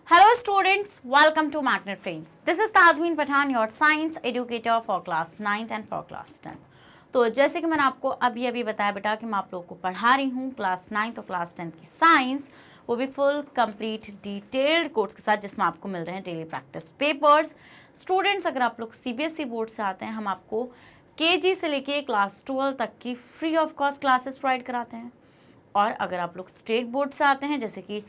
Hello students, welcome to Magnet Brains. This is Tazmin Pathan, your science educator for class 9th and for class 10th. तो जैसे कि मैंने आपको अभी बताया बेटा कि मैं आप लोगों को पढ़ा रही हूँ क्लास 9th और क्लास 10th की साइंस, वो भी फुल कंप्लीट डिटेल्ड कोर्स के साथ जिसमें आपको मिल रहे हैं डेली प्रैक्टिस पेपर्स। स्टूडेंट्स अगर आप लोग CBSE बोर्ड से आते हैं, हम आपको KG से लेके क्लास 12 तक की free of cost classes provide कराते हैं। और अगर आप लोग स्टेट बोर्ड से आते हैं जैसे कि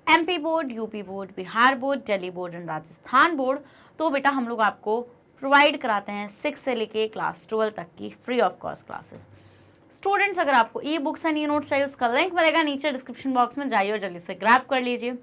MP board, UP board, Bihar board, Delhi board and Rajasthan board, तो बेटा हम लोग आपको प्रोवाइड कराते हैं 6 से लेके क्लास 12 तक की free of cost classes. Students अगर आपको e books and e notes चाहिए, उसका लिंक मिलेगा नीचे डिस्क्रिप्शन बॉक्स में, जाइए और जल्दी से ग्रैब कर लीजिए।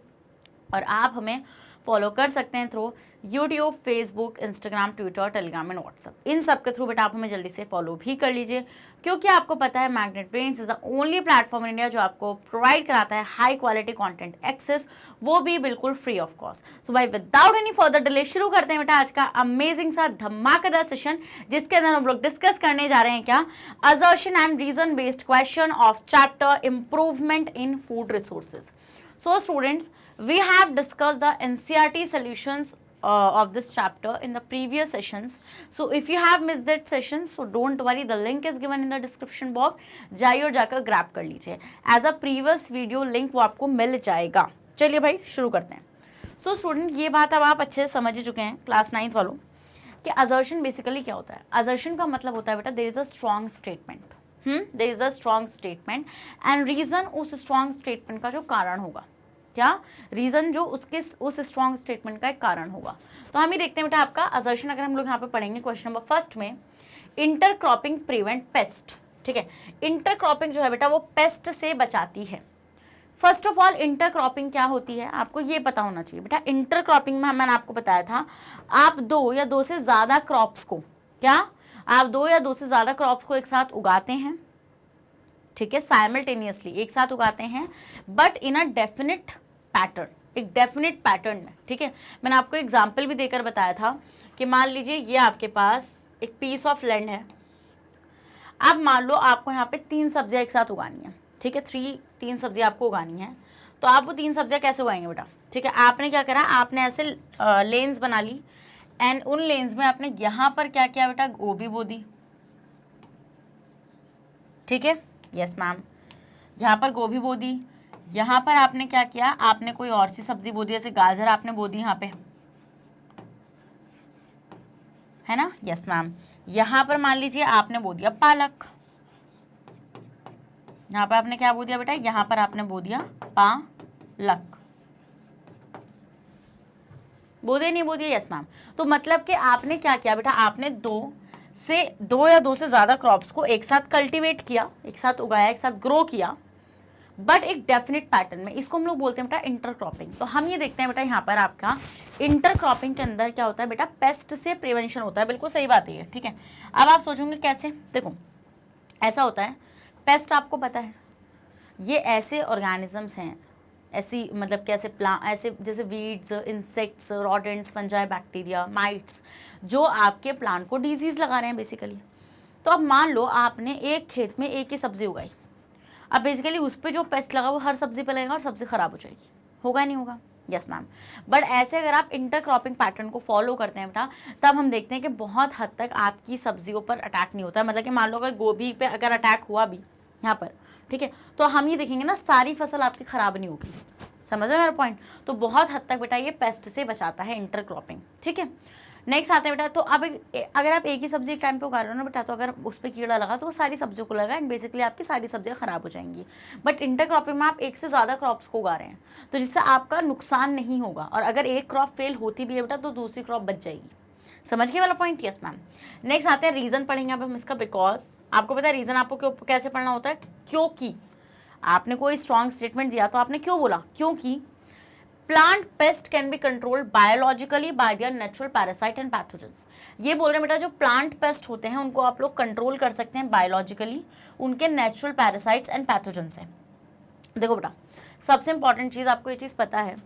और आप हमें फॉलो कर सकते हैं through YouTube, Facebook, Instagram, Twitter, Telegram and WhatsApp. इन सब के थ्रू बेटा आप हमें जल्दी से फॉलो भी कर लीजिए, क्योंकि आपको पता है magnet brains is the only platform in India जो आपको प्रोवाइड कराता है हाई क्वालिटी कंटेंट एक्सेस, वो भी बिल्कुल फ्री ऑफ कॉस्ट। सो भाई विदाउट एनी फर्दर डिले शुरू करते हैं बेटा आज का अमेजिंग सा धमाकेदार सेशन, जिसके अंदर हम लोग डिस्कस करने जा रहे हैं क्या, assertion and reason based question of chapter improvement in food resources. So students, we have discussed the NCERT solutions of this chapter in the previous sessions. So if you have missed that session, so don't worry, the link is given in the description box. जाइए और जाकर grab कर लीजिए। As a previous video link वो आपको मिल जाएगा। चलिए भाई शुरू करते हैं। So student, ये बात अब आप अच्छे से समझ ही चुके हैं क्लास 9th वालों कि assertion बेसिकली क्या होता है। assertion का मतलब होता है बेटा there is a strong statement. There is a strong statement and reason उस स्ट्रॉन्ग स्टेटमेंट का जो कारण होगा, क्या रीजन जो उसके उस स्ट्रॉन्ग स्टेटमेंट का एक कारण होगा। तो हम ही देखते हैं बेटा आपका असर्शन अगर हम लोग यहाँ पे पढ़ेंगे क्वेश्चन नंबर फर्स्ट में, इंटरक्रॉपिंग प्रिवेंट पेस्ट। ठीक है, इंटरक्रॉपिंग जो है बेटा वो पेस्ट से बचाती है। फर्स्ट ऑफ ऑल इंटरक्रॉपिंग क्या होती है आपको ये पता होना चाहिए बेटा। इंटरक्रॉपिंग में मैंने आपको बताया था, आप दो या दो से ज्यादा क्रॉप्स को, क्या आप दो या दो से ज़्यादा क्रॉप्स को एक साथ उगाते हैं, ठीक है, साइमल्टेनियसली एक साथ उगाते हैं, but in a definite pattern, एक डेफिनेट पैटर्न में। ठीक है, मैंने आपको एग्जांपल भी देकर बताया था कि मान लीजिए ये आपके पास एक पीस ऑफ लैंड है। अब मान लो आपको यहाँ पे 3 सब्जियाँ एक साथ उगानी है, ठीक है, 3 सब्जियाँ आपको उगानी है। तो आप वो 3 सब्जियाँ कैसे उगाएंगे बेटा? ठीक है, आपने क्या करा, आपने ऐसे लेन्स बना ली एंड उन लेंस में आपने यहाँ पर क्या किया बेटा, गोभी बो दी। ठीक है, यस मैम, यहाँ पर गोभी बो दी। यहाँ पर आपने क्या किया, आपने कोई और सी सब्जी बो दी, जैसे गाजर आपने बो दी यहाँ पे, है ना, यस मैम। यहाँ पर मान लीजिए आपने बो दिया पालक। यहाँ पर आपने क्या बो दिया बेटा, यहाँ पर आपने बो दिया पालक। बोधे नहीं बोधिए, यस मैम। तो मतलब कि आपने क्या किया बेटा, आपने दो या दो से ज़्यादा क्रॉप्स को एक साथ कल्टीवेट किया, एक साथ उगाया, एक साथ ग्रो किया, बट एक डेफिनेट पैटर्न में। इसको हम लोग बोलते हैं बेटा इंटरक्रॉपिंग। तो हम ये देखते हैं बेटा यहाँ पर आपका इंटरक्रॉपिंग के अंदर क्या होता है बेटा, पेस्ट से प्रिवेंशन होता है। बिल्कुल सही बात है ये, ठीक है। अब आप सोचोगे कैसे, देखो ऐसा होता है, पेस्ट आपको पता है ये ऐसे ऑर्गेनिजम्स हैं, ऐसी मतलब कैसे ऐसे जैसे weeds, insects, rodents, fungi, bacteria, mites, जो आपके प्लांट को डिजीज़ लगा रहे हैं बेसिकली। तो अब मान लो आपने एक खेत में एक ही सब्ज़ी उगाई, अब बेसिकली उस पर जो पेस्ट लगा वो हर सब्ज़ी पे लगेगा और सब्ज़ी ख़राब हो जाएगी, होगा या नहीं होगा? Yes ma'am. बट ऐसे अगर आप इंटरक्रॉपिंग पैटर्न को फॉलो करते हैं बेटा, तब हम देखते हैं कि बहुत हद तक आपकी सब्जियों पर अटैक नहीं होता है। मतलब कि मान लो अगर गोभी पे अगर अटैक हुआ भी यहाँ पर, ठीक है, तो हम ये देखेंगे ना सारी फसल आपकी ख़राब नहीं होगी। समझ रहे मेरा पॉइंट? तो बहुत हद तक बेटा ये पेस्ट से बचाता है इंटरक्रॉपिंग। ठीक है, नेक्स्ट आते हैं बेटा, तो अब अगर आप एक ही सब्जी एक टाइम पे उगा रहे हो ना बेटा, तो अगर उस पर कीड़ा लगा तो वो सारी सब्जियों को लगा एंड बेसिकली आपकी सारी सब्जियां खराब हो जाएंगी। बट इंटरक्रॉपिंग में आप एक से ज़्यादा क्रॉप्स को उगा रहे हैं, तो जिससे आपका नुकसान नहीं होगा, और अगर एक क्रॉप फेल होती भी है बेटा तो दूसरी क्रॉप बच जाएगी। समझ गए वाला पॉइंट? Yes ma'am. नेक्स्ट आते हैं रीज़न पढ़ेंगे अब हम इसका, बिकॉज आपको पता है रीज़न आपको क्यों कैसे पढ़ना होता है, क्योंकि आपने कोई स्ट्रॉन्ग स्टेटमेंट दिया तो आपने क्यों बोला, क्योंकि plant paste can be controlled biologically bye there natural parasite and pathogens. ये बोल रहे हैं बेटा जो प्लांट पेस्ट होते हैं उनको आप लोग कंट्रोल कर सकते हैं बायोलॉजिकली, उनके नेचुरल पैरासाइट्स एंड पैथोजेंस हैं। देखो बेटा सबसे इंपॉर्टेंट चीज़, आपको ये चीज़ पता है,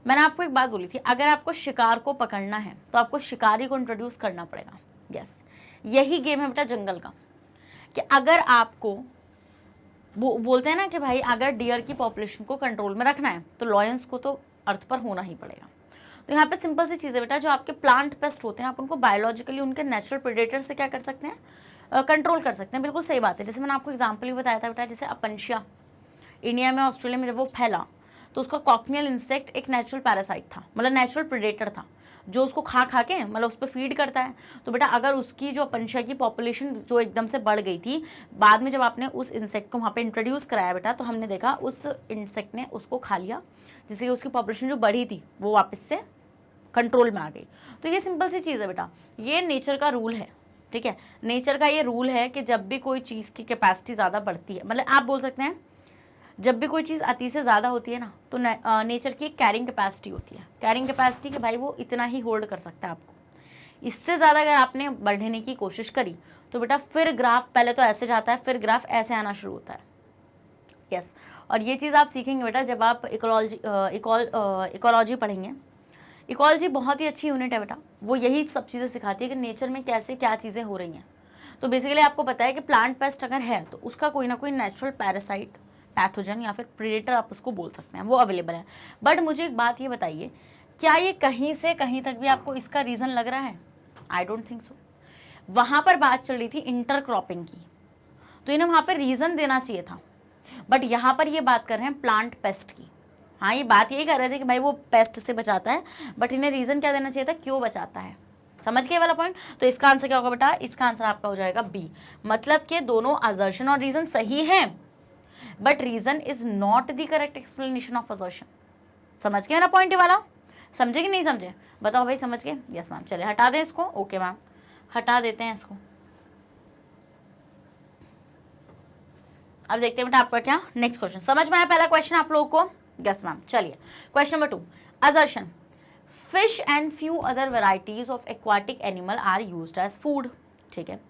मैंने आपको एक बात बोली थी, अगर आपको शिकार को पकड़ना है तो आपको शिकारी को इंट्रोड्यूस करना पड़ेगा। यस, यही गेम है बेटा जंगल का, कि अगर आपको वो बोलते हैं ना कि भाई अगर डियर की पॉपुलेशन को कंट्रोल में रखना है तो लॉयंस को तो अर्थ पर होना ही पड़ेगा। तो यहाँ पे सिंपल सी चीज़ है बेटा, जो आपके प्लांट पेस्ट होते हैं आप उनको बायोलॉजिकली उनके नेचुरल प्रेडेटर से क्या कर सकते हैं, कंट्रोल कर सकते हैं। बिल्कुल सही बात है। जैसे मैंने आपको एग्जाम्पल भी बताया था बेटा, जैसे अपनशिया इंडिया में ऑस्ट्रेलिया में जब वो फैला तो उसका कॉकनियल इंसेक्ट एक नेचुरल पैरासाइट था, मतलब नेचुरल प्रेडेटर था, जो उसको खा खा के मतलब उस पर फीड करता है। तो बेटा अगर उसकी जो अपनशिया की पॉपुलेशन जो एकदम से बढ़ गई थी, बाद में जब आपने उस इंसेक्ट को वहाँ पे इंट्रोड्यूस कराया बेटा, तो हमने देखा उस इंसेक्ट ने उसको खा लिया, जिससे उसकी पॉपुलेशन जो बढ़ी थी वो वापस से कंट्रोल में आ गई। तो ये सिंपल सी चीज़ है बेटा, ये नेचर का रूल है, ठीक है। नेचर का ये रूल है कि जब भी कोई चीज़ की कैपेसिटी ज़्यादा बढ़ती है, मतलब आप बोल सकते हैं जब भी कोई चीज़ अति से ज़्यादा होती है ना, तो नेचर की एक कैरिंग कैपेसिटी होती है। कैरिंग कैपेसिटी कि भाई वो इतना ही होल्ड कर सकता है आपको, इससे ज़्यादा अगर आपने बढ़ने की कोशिश करी तो बेटा फिर ग्राफ पहले तो ऐसे जाता है, फिर ग्राफ ऐसे आना शुरू होता है। यस, और ये चीज़ आप सीखेंगे बेटा जब आप इकोलॉजी पढ़ेंगे। इकोलॉजी बहुत ही अच्छी यूनिट है बेटा, वो यही सब चीज़ें सिखाती है कि नेचर में कैसे क्या चीज़ें हो रही हैं। तो बेसिकली आपको पता है कि प्लांट पेस्ट अगर है तो उसका कोई ना कोई नेचुरल पैरासाइट, पैथोजन या फिर प्रेडेटर आप उसको बोल सकते हैं, वो अवेलेबल है। बट मुझे एक बात ये बताइए, क्या ये कहीं से कहीं तक भी आपको इसका रीज़न लग रहा है? I don't think so. वहाँ पर बात चल रही थी इंटरक्रॉपिंग की, तो इन्हें वहाँ पर रीज़न देना चाहिए था, बट यहाँ पर ये बात कर रहे हैं प्लांट पेस्ट की। हाँ, ये बात यही कर रहे थे कि भाई वो पेस्ट से बचाता है, बट इन्हें रीज़न क्या देना चाहिए था, क्यों बचाता है। समझ गए वाला पॉइंट? तो इसका आंसर क्या होगा बेटा, इसका आंसर आपका हो जाएगा बी। मतलब कि दोनों असर्शन और रीज़न सही है, but reason is not the correct explanation of assertion. समझ गए ना पॉइंट ये वाला? समझे कि नहीं समझे? बताओ भाई, समझ गए? Yes ma'am. चलिए हटा दें इसको। ओके मैम, हटा देते हैं इसको। अब देखते हैं बेटा आपका क्या नेक्स्ट क्वेश्चन। समझ में आया पहला क्वेश्चन आप लोगों को? Yes ma'am. चलिए question number 2, assertion, fish and few other varieties of aquatic animal are used as food. ठीक है,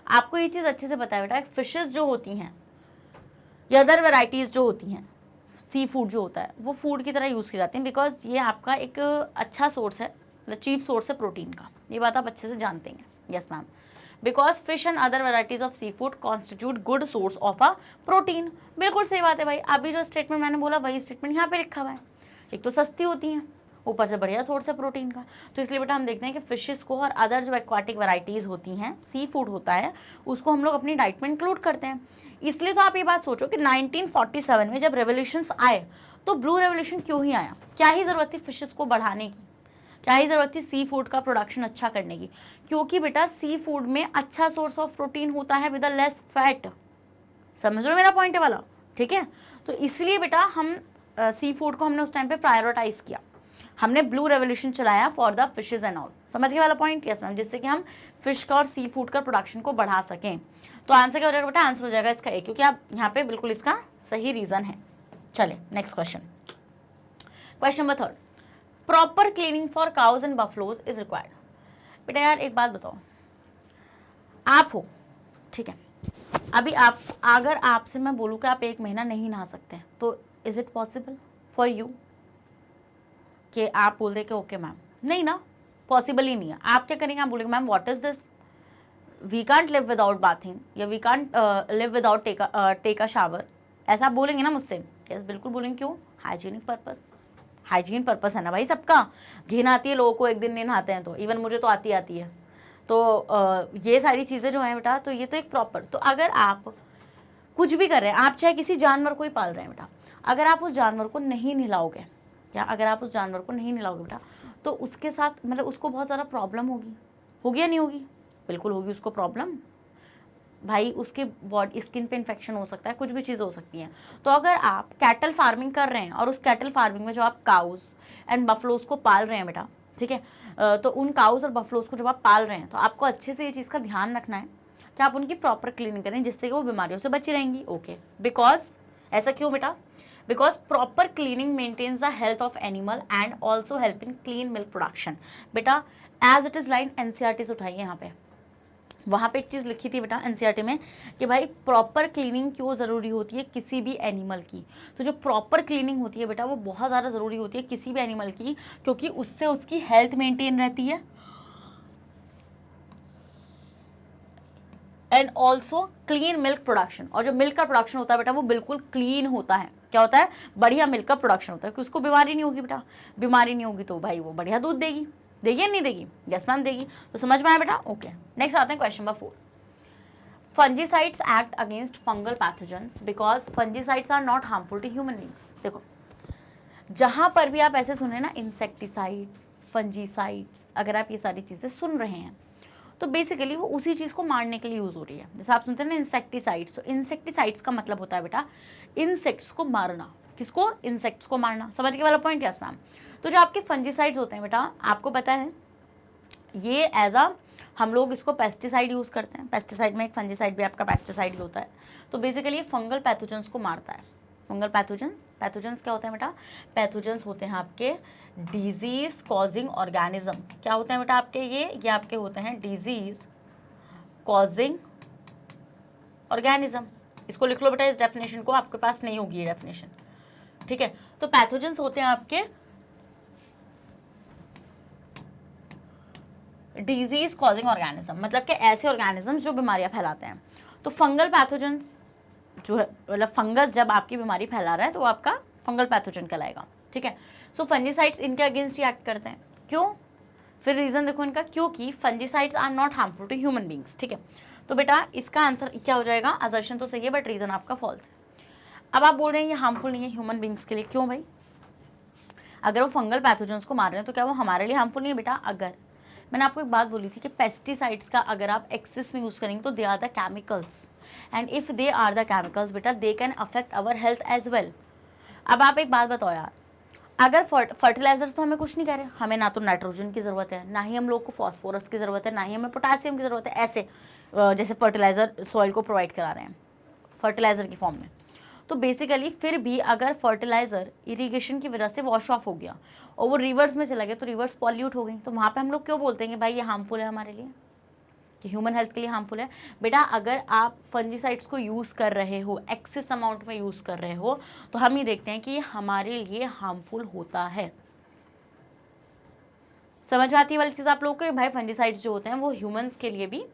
आपको ये चीज़ अच्छे से पता है बेटा, फिशेस जो होती हैं या अदर वेराइटीज़ जो होती हैं, सी फूड जो होता है वो फूड की तरह यूज़ की जाती हैं, बिकॉज ये आपका एक अच्छा सोर्स है, मतलब चीप सोर्स है प्रोटीन का। ये बात आप अच्छे से जानते हैं। Yes ma'am, because fish and other varieties of sea food constitute good source of a protein. बिल्कुल सही बात है भाई, अभी जो स्टेटमेंट मैंने बोला वही स्टेटमेंट यहाँ पे लिखा हुआ है। एक तो सस्ती होती हैं, ऊपर से बढ़िया सोर्स है प्रोटीन का। तो इसलिए बेटा हम देखते हैं कि फिशेस को और अदर जो एक्वाटिक वैरायटीज़ होती हैं, सी फूड होता है, उसको हम लोग अपनी डाइट में इंक्लूड करते हैं। इसलिए तो आप ये बात सोचो कि 1947 में जब रेवोल्यूशंस आए तो ब्लू रेवोल्यूशन क्यों ही आया? क्या ही ज़रूरत थी फिशेस को बढ़ाने की, क्या ही ज़रूरत थी सी फूड का प्रोडक्शन अच्छा करने की? क्योंकि बेटा सी फूड में अच्छा सोर्स ऑफ प्रोटीन होता है विद अ लेस फैट। समझ लो मेरा पॉइंट है वाला, ठीक है। तो इसलिए बेटा हम सी फूड को हमने उस टाइम पे प्रायोरिटाइज किया, हमने ब्लू रेवोल्यूशन चलाया for the fishes and all. समझ गए वाला पॉइंट? यस मैम, जिससे कि हम फिश का और सी फूड का प्रोडक्शन को बढ़ा सकें। तो आंसर क्या हो जाएगा बेटा? आंसर हो जाएगा इसका ए, क्योंकि आप यहाँ पे बिल्कुल इसका सही रीज़न है। चले next question, question number 3, proper cleaning for cause and buffaloes is required. बेटा यार एक बात बताओ, आप हो, ठीक है, अभी आप, अगर आपसे मैं बोलूँ कि आप 1 महीना नहीं नहा सकते तो is it possible for you कि आप बोल दे कि ओके मैम? नहीं ना, पॉसिबल ही नहीं है। आप क्या करेंगे? आप बोलेंगे ma'am what is this, we can't live without bathing या we can't live without take a shower, ऐसा आप बोलेंगे ना मुझसे? यस बिल्कुल बोलेंगे। क्यों? Hygienic purpose. हाइजीन पर्पस है ना भाई सबका। घिन आती है लोगों को, एक दिन नहीं नहाते हैं तो, इवन मुझे तो आती है। तो ये सारी चीज़ें जो हैं बेटा, तो ये तो एक प्रॉपर, तो अगर आप कुछ भी कर रहे हैं, आप चाहे किसी जानवर को ही पाल रहे हैं बेटा, अगर आप उस जानवर को नहीं नहलाओगे, या अगर आप उस जानवर को नहीं नहलाओगे बेटा, तो उसके साथ मतलब उसको बहुत ज़्यादा प्रॉब्लम होगी या नहीं होगी? बिल्कुल होगी उसको प्रॉब्लम भाई, उसके बॉडी स्किन पे इन्फेक्शन हो सकता है, कुछ भी चीज़ हो सकती है। तो अगर आप कैटल फार्मिंग कर रहे हैं और उस कैटल फार्मिंग में जो आप काउज एंड बफलोज को पाल रहे हैं बेटा, ठीक है, तो उन काउज और बफलोज को जब आप पाल रहे हैं तो आपको अच्छे से ये चीज़ का ध्यान रखना है कि आप उनकी प्रॉपर क्लीनिंग करें, जिससे कि वो बीमारियों से बची रहेंगी। ओके, बिकॉज ऐसा क्यों बेटा? Because proper cleaning maintains the health of animal and also help in clean milk production. बेटा as it is line NCERT से उठाइए, यहाँ पे वहाँ पे एक चीज़ लिखी थी बेटा एनसीईआरटी में कि भाई प्रॉपर क्लीनिंग क्यों ज़रूरी होती है किसी भी एनिमल की। तो जो प्रॉपर क्लीनिंग होती है बेटा वो बहुत ज़्यादा ज़रूरी होती है किसी भी एनिमल की, क्योंकि उससे उसकी हेल्थ मेंटेन रहती है, and also clean milk production, और जो मिल्क का प्रोडक्शन होता है बेटा वो बिल्कुल क्लीन होता है। क्या होता है? बढ़िया मिल्क का प्रोडक्शन होता है कि उसको बीमारी नहीं होगी बेटा, बीमारी नहीं होगी तो भाई वो बढ़िया दूध देगी, देगी या नहीं देगी? यस मैम देगी। तो समझ में आया बेटा? ओके, नेक्स्ट आते हैं question number 4। Fungicides act against fungal pathogens because fungicides are not harmful to human beings. देखो जहां पर भी आप ऐसे सुने ना इंसेक्टिसाइड्स, फंजीसाइड्स, अगर आप ये सारी चीजें सुन रहे हैं तो बेसिकली वो उसी चीज को मारने के लिए यूज हो रही है। जैसे आप सुनते हैं ना इंसेक्टिसाइड्स, तो इंसेक्टिसाइड्स का मतलब होता है बेटा इंसेक्ट्स को मारना। किसको? इंसेक्ट्स को मारना। समझ के वाला पॉइंट? Yes ma'am. तो जो आपके फंजीसाइड्स होते हैं बेटा, आपको पता है ये एज अ हम लोग इसको पेस्टिसाइड यूज करते हैं। पेस्टिसाइड में एक फंजीसाइड भी आपका पेस्टिसाइड ही होता है। तो बेसिकली ये फंगल पैथोजेंस को मारता है। फंगल पैथोजेंस, पैथोजेंस क्या होते हैं बेटा? पैथोजेंस होते हैं आपके डिजीज कॉजिंग ऑर्गेनिज्म। क्या होते हैं बेटा आपके? ये आपके होते हैं डिजीज कॉजिंग ऑर्गेनिज्म। इसको लिख लो बेटा, इस डेफिनेशन को, आपके पास नहीं होगी ये डेफिनेशन, ठीक है। तो पैथोजेंस होते हैं आपके डिजीज कॉजिंग ऑर्गेनिज्म, मतलब कि ऐसे ऑर्गेनिजम्स जो बीमारियां फैलाते हैं। तो फंगल पैथोजेंस जो है, मतलब फंगस जब आपकी बीमारी फैला रहा है तो वो आपका फंगल पैथोजन कहलाएगा, ठीक है। सो फंजीसाइड्स इनके अगेंस्ट ही एक्ट करते हैं। क्यों? फिर रीजन देखो इनका, क्योंकि fungicides are not harmful to human beings, ठीक है। तो बेटा इसका आंसर क्या हो जाएगा? असर्शन तो सही है बट रीजन आपका फॉल्स है। अब आप बोल रहे हैं ये हार्मफुल नहीं है ह्यूमन बींग्स के लिए, क्यों भाई? अगर वो फंगल पैथोजेंस को मार रहे हैं तो क्या वो हमारे लिए हार्मफुल नहीं है बेटा? अगर मैंने आपको एक बात बोली थी कि पेस्टिसाइड्स का अगर आप एक्सेस में यूज़ करेंगे तो they are the chemicals, and if they are the chemicals बेटा they can affect our health as well. अब आप एक बात बताओ यार, अगर फर्टिलाइजर्स तो हमें कुछ नहीं कह रहे, हमें ना तो नाइट्रोजन की ज़रूरत है, ना ही हम लोग को फॉस्फोरस की ज़रूरत है, ना ही हमें पोटासियम की ज़रूरत है, ऐसे जैसे फर्टिलाइज़र सॉइल को प्रोवाइड करा रहे हैं फर्टिलाइज़र की फॉर्म में। तो बेसिकली फिर भी अगर फर्टिलाइज़र इरिगेशन की वजह से वॉश ऑफ हो गया और वो रिवर्स में चला गया तो रिवर्स पॉल्यूट हो गई, तो वहाँ पे हम लोग क्यों बोलते हैं कि भाई ये हार्मफुल है हमारे लिए, कि ह्यूमन हेल्थ के लिए हार्मफुल है? बेटा अगर आप फंजीसाइड्स को यूज़ कर रहे हो, एक्सेस अमाउंट में यूज़ कर रहे हो, तो हम ये देखते हैं कि ये हमारे लिए हार्मफुल होता है। समझ आती है वाली चीज़ आप लोगों को? भाई फंजीसाइड्स जो होते हैं वो ह्यूमंस के लिए भी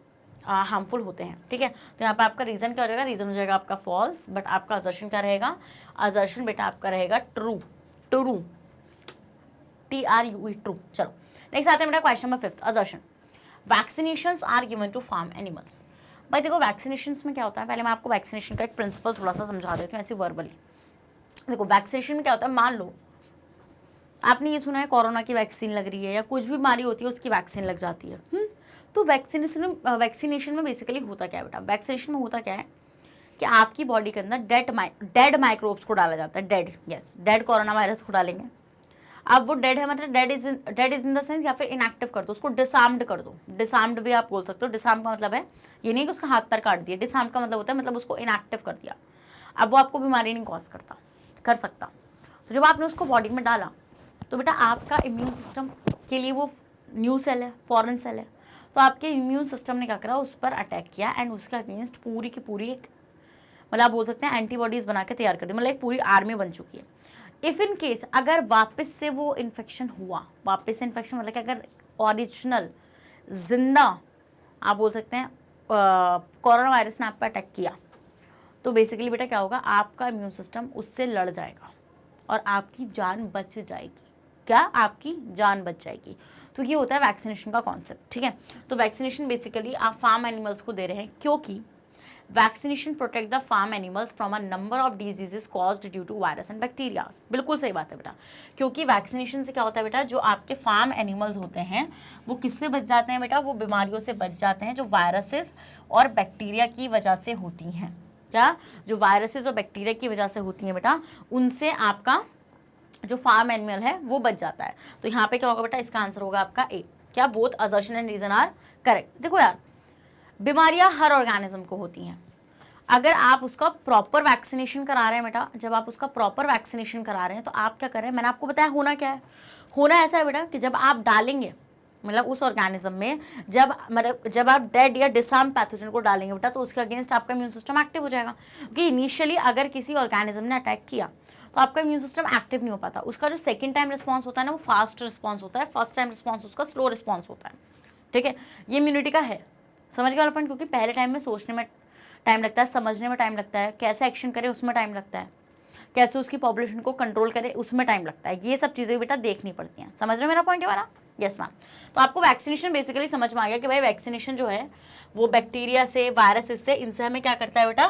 हार्मफुल होते हैं, ठीक है। तो यहाँ पे आपका रीज़न क्या हो जाएगा? रीज़न हो जाएगा आपका फॉल्स, बट आपका असर्शन क्या रहेगा? असर्शन बेटा आपका रहेगा ट्रू, ट्रू, TRUE, ट्रू। चलो नेक्स्ट आते हैं बेटा question number 5, assertion. Vaccinations are given to farm animals. भाई देखो वैक्सीनेशंस में क्या होता है, पहले मैं आपको वैक्सीनेशन का एक प्रिंसिपल थोड़ा सा समझा देती हूँ ऐसे वर्बली। देखो वैक्सीनेशन में क्या होता है, मान लो आपने ये सुना है कोरोना की वैक्सीन लग रही है या कुछ भी बीमारी होती है उसकी वैक्सीन लग जाती है। तो वैक्सीनेशन में बेसिकली होता क्या है बेटा? वैक्सीनेशन में होता क्या है कि आपकी बॉडी के अंदर डेड माइक्रोब्स को डाला जाता है। डेड कोरोना वायरस को डालेंगे। अब वो डेड है मतलब dead is in the sense, या फिर इनएक्टिव कर दो उसको, डिसआर्म्ड कर दो। डिसआर्म्ड भी आप बोल सकते हो। डिसआर्म का मतलब है ये नहीं कि उसका हाथ पैर काट दिया, डिसआर्म का मतलब होता है मतलब उसको इनएक्टिव कर दिया। अब वो आपको बीमारी नहीं कॉज कर सकता। तो जब आपने उसको बॉडी में डाला तो बेटा आपका इम्यून सिस्टम के लिए वो न्यू सेल है, फॉरेन सेल है, तो आपके इम्यून सिस्टम ने क्या करा, उस पर अटैक किया एंड उसके अगेंस्ट पूरी की पूरी एक मतलब आप बोल सकते हैं एंटीबॉडीज़ बना के तैयार कर दी, मतलब एक पूरी आर्मी बन चुकी है। इफ़ इन केस अगर वापस से वो इन्फेक्शन हुआ, वापस से इन्फेक्शन मतलब कि अगर ओरिजिनल जिंदा आप बोल सकते हैं कोरोना वायरस ने आप पर अटैक किया, तो बेसिकली बेटा क्या होगा, आपका इम्यून सिस्टम उससे लड़ जाएगा और आपकी जान बच जाएगी। क्या? आपकी जान बच जाएगी। तो ये होता है वैक्सीनेशन का कॉन्सेप्ट, ठीक है। तो वैक्सीनेशन बेसिकली आप फार्म एनिमल्स को दे रहे हैं क्योंकि vaccination protect the farm animals from a number of diseases caused due to virus and bacterias. बिल्कुल सही बात है बेटा, क्योंकि वैक्सीनेशन से क्या होता है बेटा, जो आपके फार्म एनिमल्स होते हैं वो किससे बच जाते हैं बेटा? वो बीमारियों से बच जाते हैं जो वायरसेस और बैक्टीरिया की वजह से होती हैं। क्या? जो वायरसेस और बैक्टीरिया की वजह से होती हैं बेटा, उनसे आपका जो फार्म एनिमल है वो बच जाता है। तो यहाँ पे क्या होगा बेटा? इसका आंसर होगा आपका ए। क्या? Both assertion and reason are correct. देखो यार, बीमारियां हर ऑर्गेनिज्म को होती हैं। अगर आप उसका प्रॉपर वैक्सीनेशन करा रहे हैं बेटा, जब आप उसका प्रॉपर वैक्सीनेशन करा रहे हैं तो आप क्या कर रहे हैं, मैंने आपको बताया होना क्या है। होना ऐसा है बेटा कि जब आप डालेंगे मतलब उस ऑर्गेनिज्म में जब आप डेड या डिसआर्म पैथोजन को डालेंगे बेटा, तो उसके अगेंस्ट आपका इम्यून सिस्टम एक्टिव हो जाएगा। क्योंकि इनिशियली अगर किसी ऑर्गेनिज्म ने अटैक किया तो आपका इम्यून सिस्टम एक्टिव नहीं हो पाता। उसका जो सेकंड टाइम रिस्पॉन्स होता है ना, वो फास्ट रिस्पॉन्स होता है, फर्स्ट टाइम रिस्पॉन्स उसका स्लो रिस्पॉन्स होता है, ठीक है। ये इम्यूनिटी का है, समझ गए वाला पॉइंट? क्योंकि पहले टाइम में सोचने में टाइम लगता है, समझने में टाइम लगता है, कैसे एक्शन करे उसमें टाइम लगता है, कैसे उसकी पॉपुलेशन को कंट्रोल करे उसमें टाइम लगता है, ये सब चीज़ें बेटा देखनी पड़ती हैं। समझ रहे हो मेरा पॉइंट है वाला? Yes ma'am. तो आपको वैक्सीनेशन बेसिकली समझ में आ गया कि भाई वैक्सीनेशन जो है वो बैक्टीरिया से, वायरस से, इनसे हमें क्या करता है बेटा?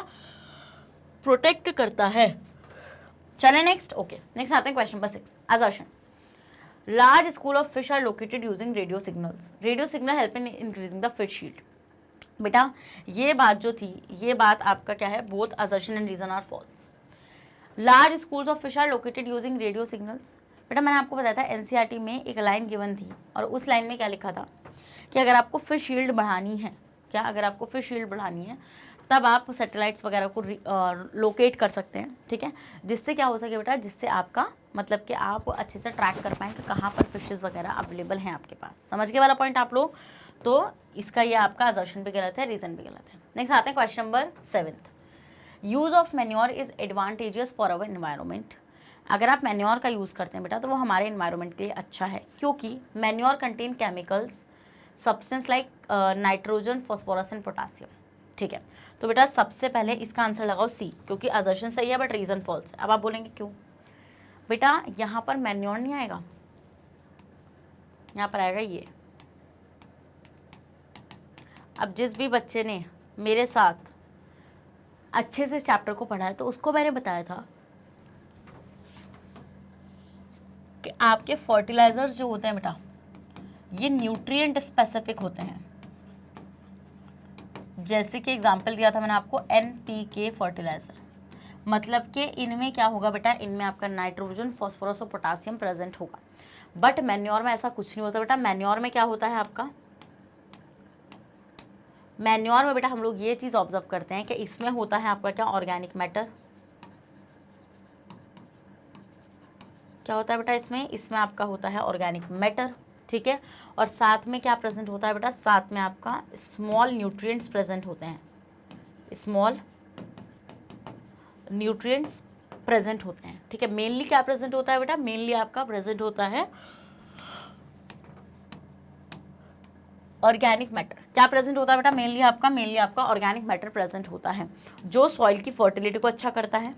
प्रोटेक्ट करता है। चले नेक्स्ट। ओके, नेक्स्ट आते हैं question number 6, assertion. Large school of fish are located using radio signals. Radio signal help in increasing the fish shield. बेटा ये बात जो थी, ये बात आपका क्या है? Both assertion and reason are false. Large schools of fish are located using radio signals. बेटा मैंने आपको बताया था एनसीईआरटी में एक लाइन गिवन थी और उस लाइन में क्या लिखा था कि अगर आपको फिश शील्ड बढ़ानी है, क्या अगर आपको फिश शील्ड बढ़ानी है तब आप सैटेलाइट्स वगैरह को लोकेट कर सकते हैं, ठीक है, जिससे क्या हो सके बेटा, जिससे आपका मतलब कि आप अच्छे से ट्रैक कर पाएँ कि कहाँ पर फिशेस वगैरह अवेलेबल हैं आपके पास। समझ के वाला पॉइंट आप लोग? तो इसका ये आपका असर्शन भी गलत है, रीज़न भी गलत है। नेक्स्ट आते हैं question number 7। Use of manure is advantageous for our environment. अगर आप मैन्योर का यूज़ करते हैं बेटा तो वो हमारे एनवायरनमेंट के लिए अच्छा है, क्योंकि manure contain chemicals substance like nitrogen, phosphorus and potassium. ठीक है, तो बेटा सबसे पहले इसका आंसर लगाओ सी, क्योंकि असर्शन सही है बट रीज़न फॉल्स है। अब आप बोलेंगे क्यों? बेटा यहाँ पर मैन्योर नहीं आएगा, यहाँ पर आएगा ये। अब जिस भी बच्चे ने मेरे साथ अच्छे से इस चैप्टर को पढ़ा है तो उसको मैंने बताया था कि आपके फर्टिलाइजर्स जो होते हैं बेटा ये न्यूट्रिएंट स्पेसिफिक होते हैं। जैसे कि एग्जांपल दिया था मैंने आपको NPK फर्टिलाइजर, मतलब कि इनमें क्या होगा बेटा, इनमें आपका नाइट्रोजन, फॉस्फोरस और पोटासियम प्रेजेंट होगा। बट मैन्योर में ऐसा कुछ नहीं होता बेटा। मैन्योर में क्या होता है आपका, मैन्योर में बेटा हम लोग ये चीज़ ऑब्जर्व करते हैं कि इसमें होता है आपका क्या, ऑर्गेनिक मैटर। क्या होता है बेटा इसमें आपका होता है ऑर्गेनिक मैटर, ठीक है, और साथ में क्या प्रेजेंट होता है बेटा, साथ में आपका स्मॉल न्यूट्रिएंट्स प्रेजेंट होते हैं, स्मॉल न्यूट्रिएंट्स प्रेजेंट होते हैं, ठीक है। मेनली क्या प्रेजेंट होता है बेटा, मेनली आपका प्रेजेंट होता है ऑर्गेनिक मैटर। क्या प्रेजेंट होता है बेटा, मेनली आपका ऑर्गेनिक मैटर प्रेजेंट होता है, जो सॉइल की फर्टिलिटी को अच्छा करता है।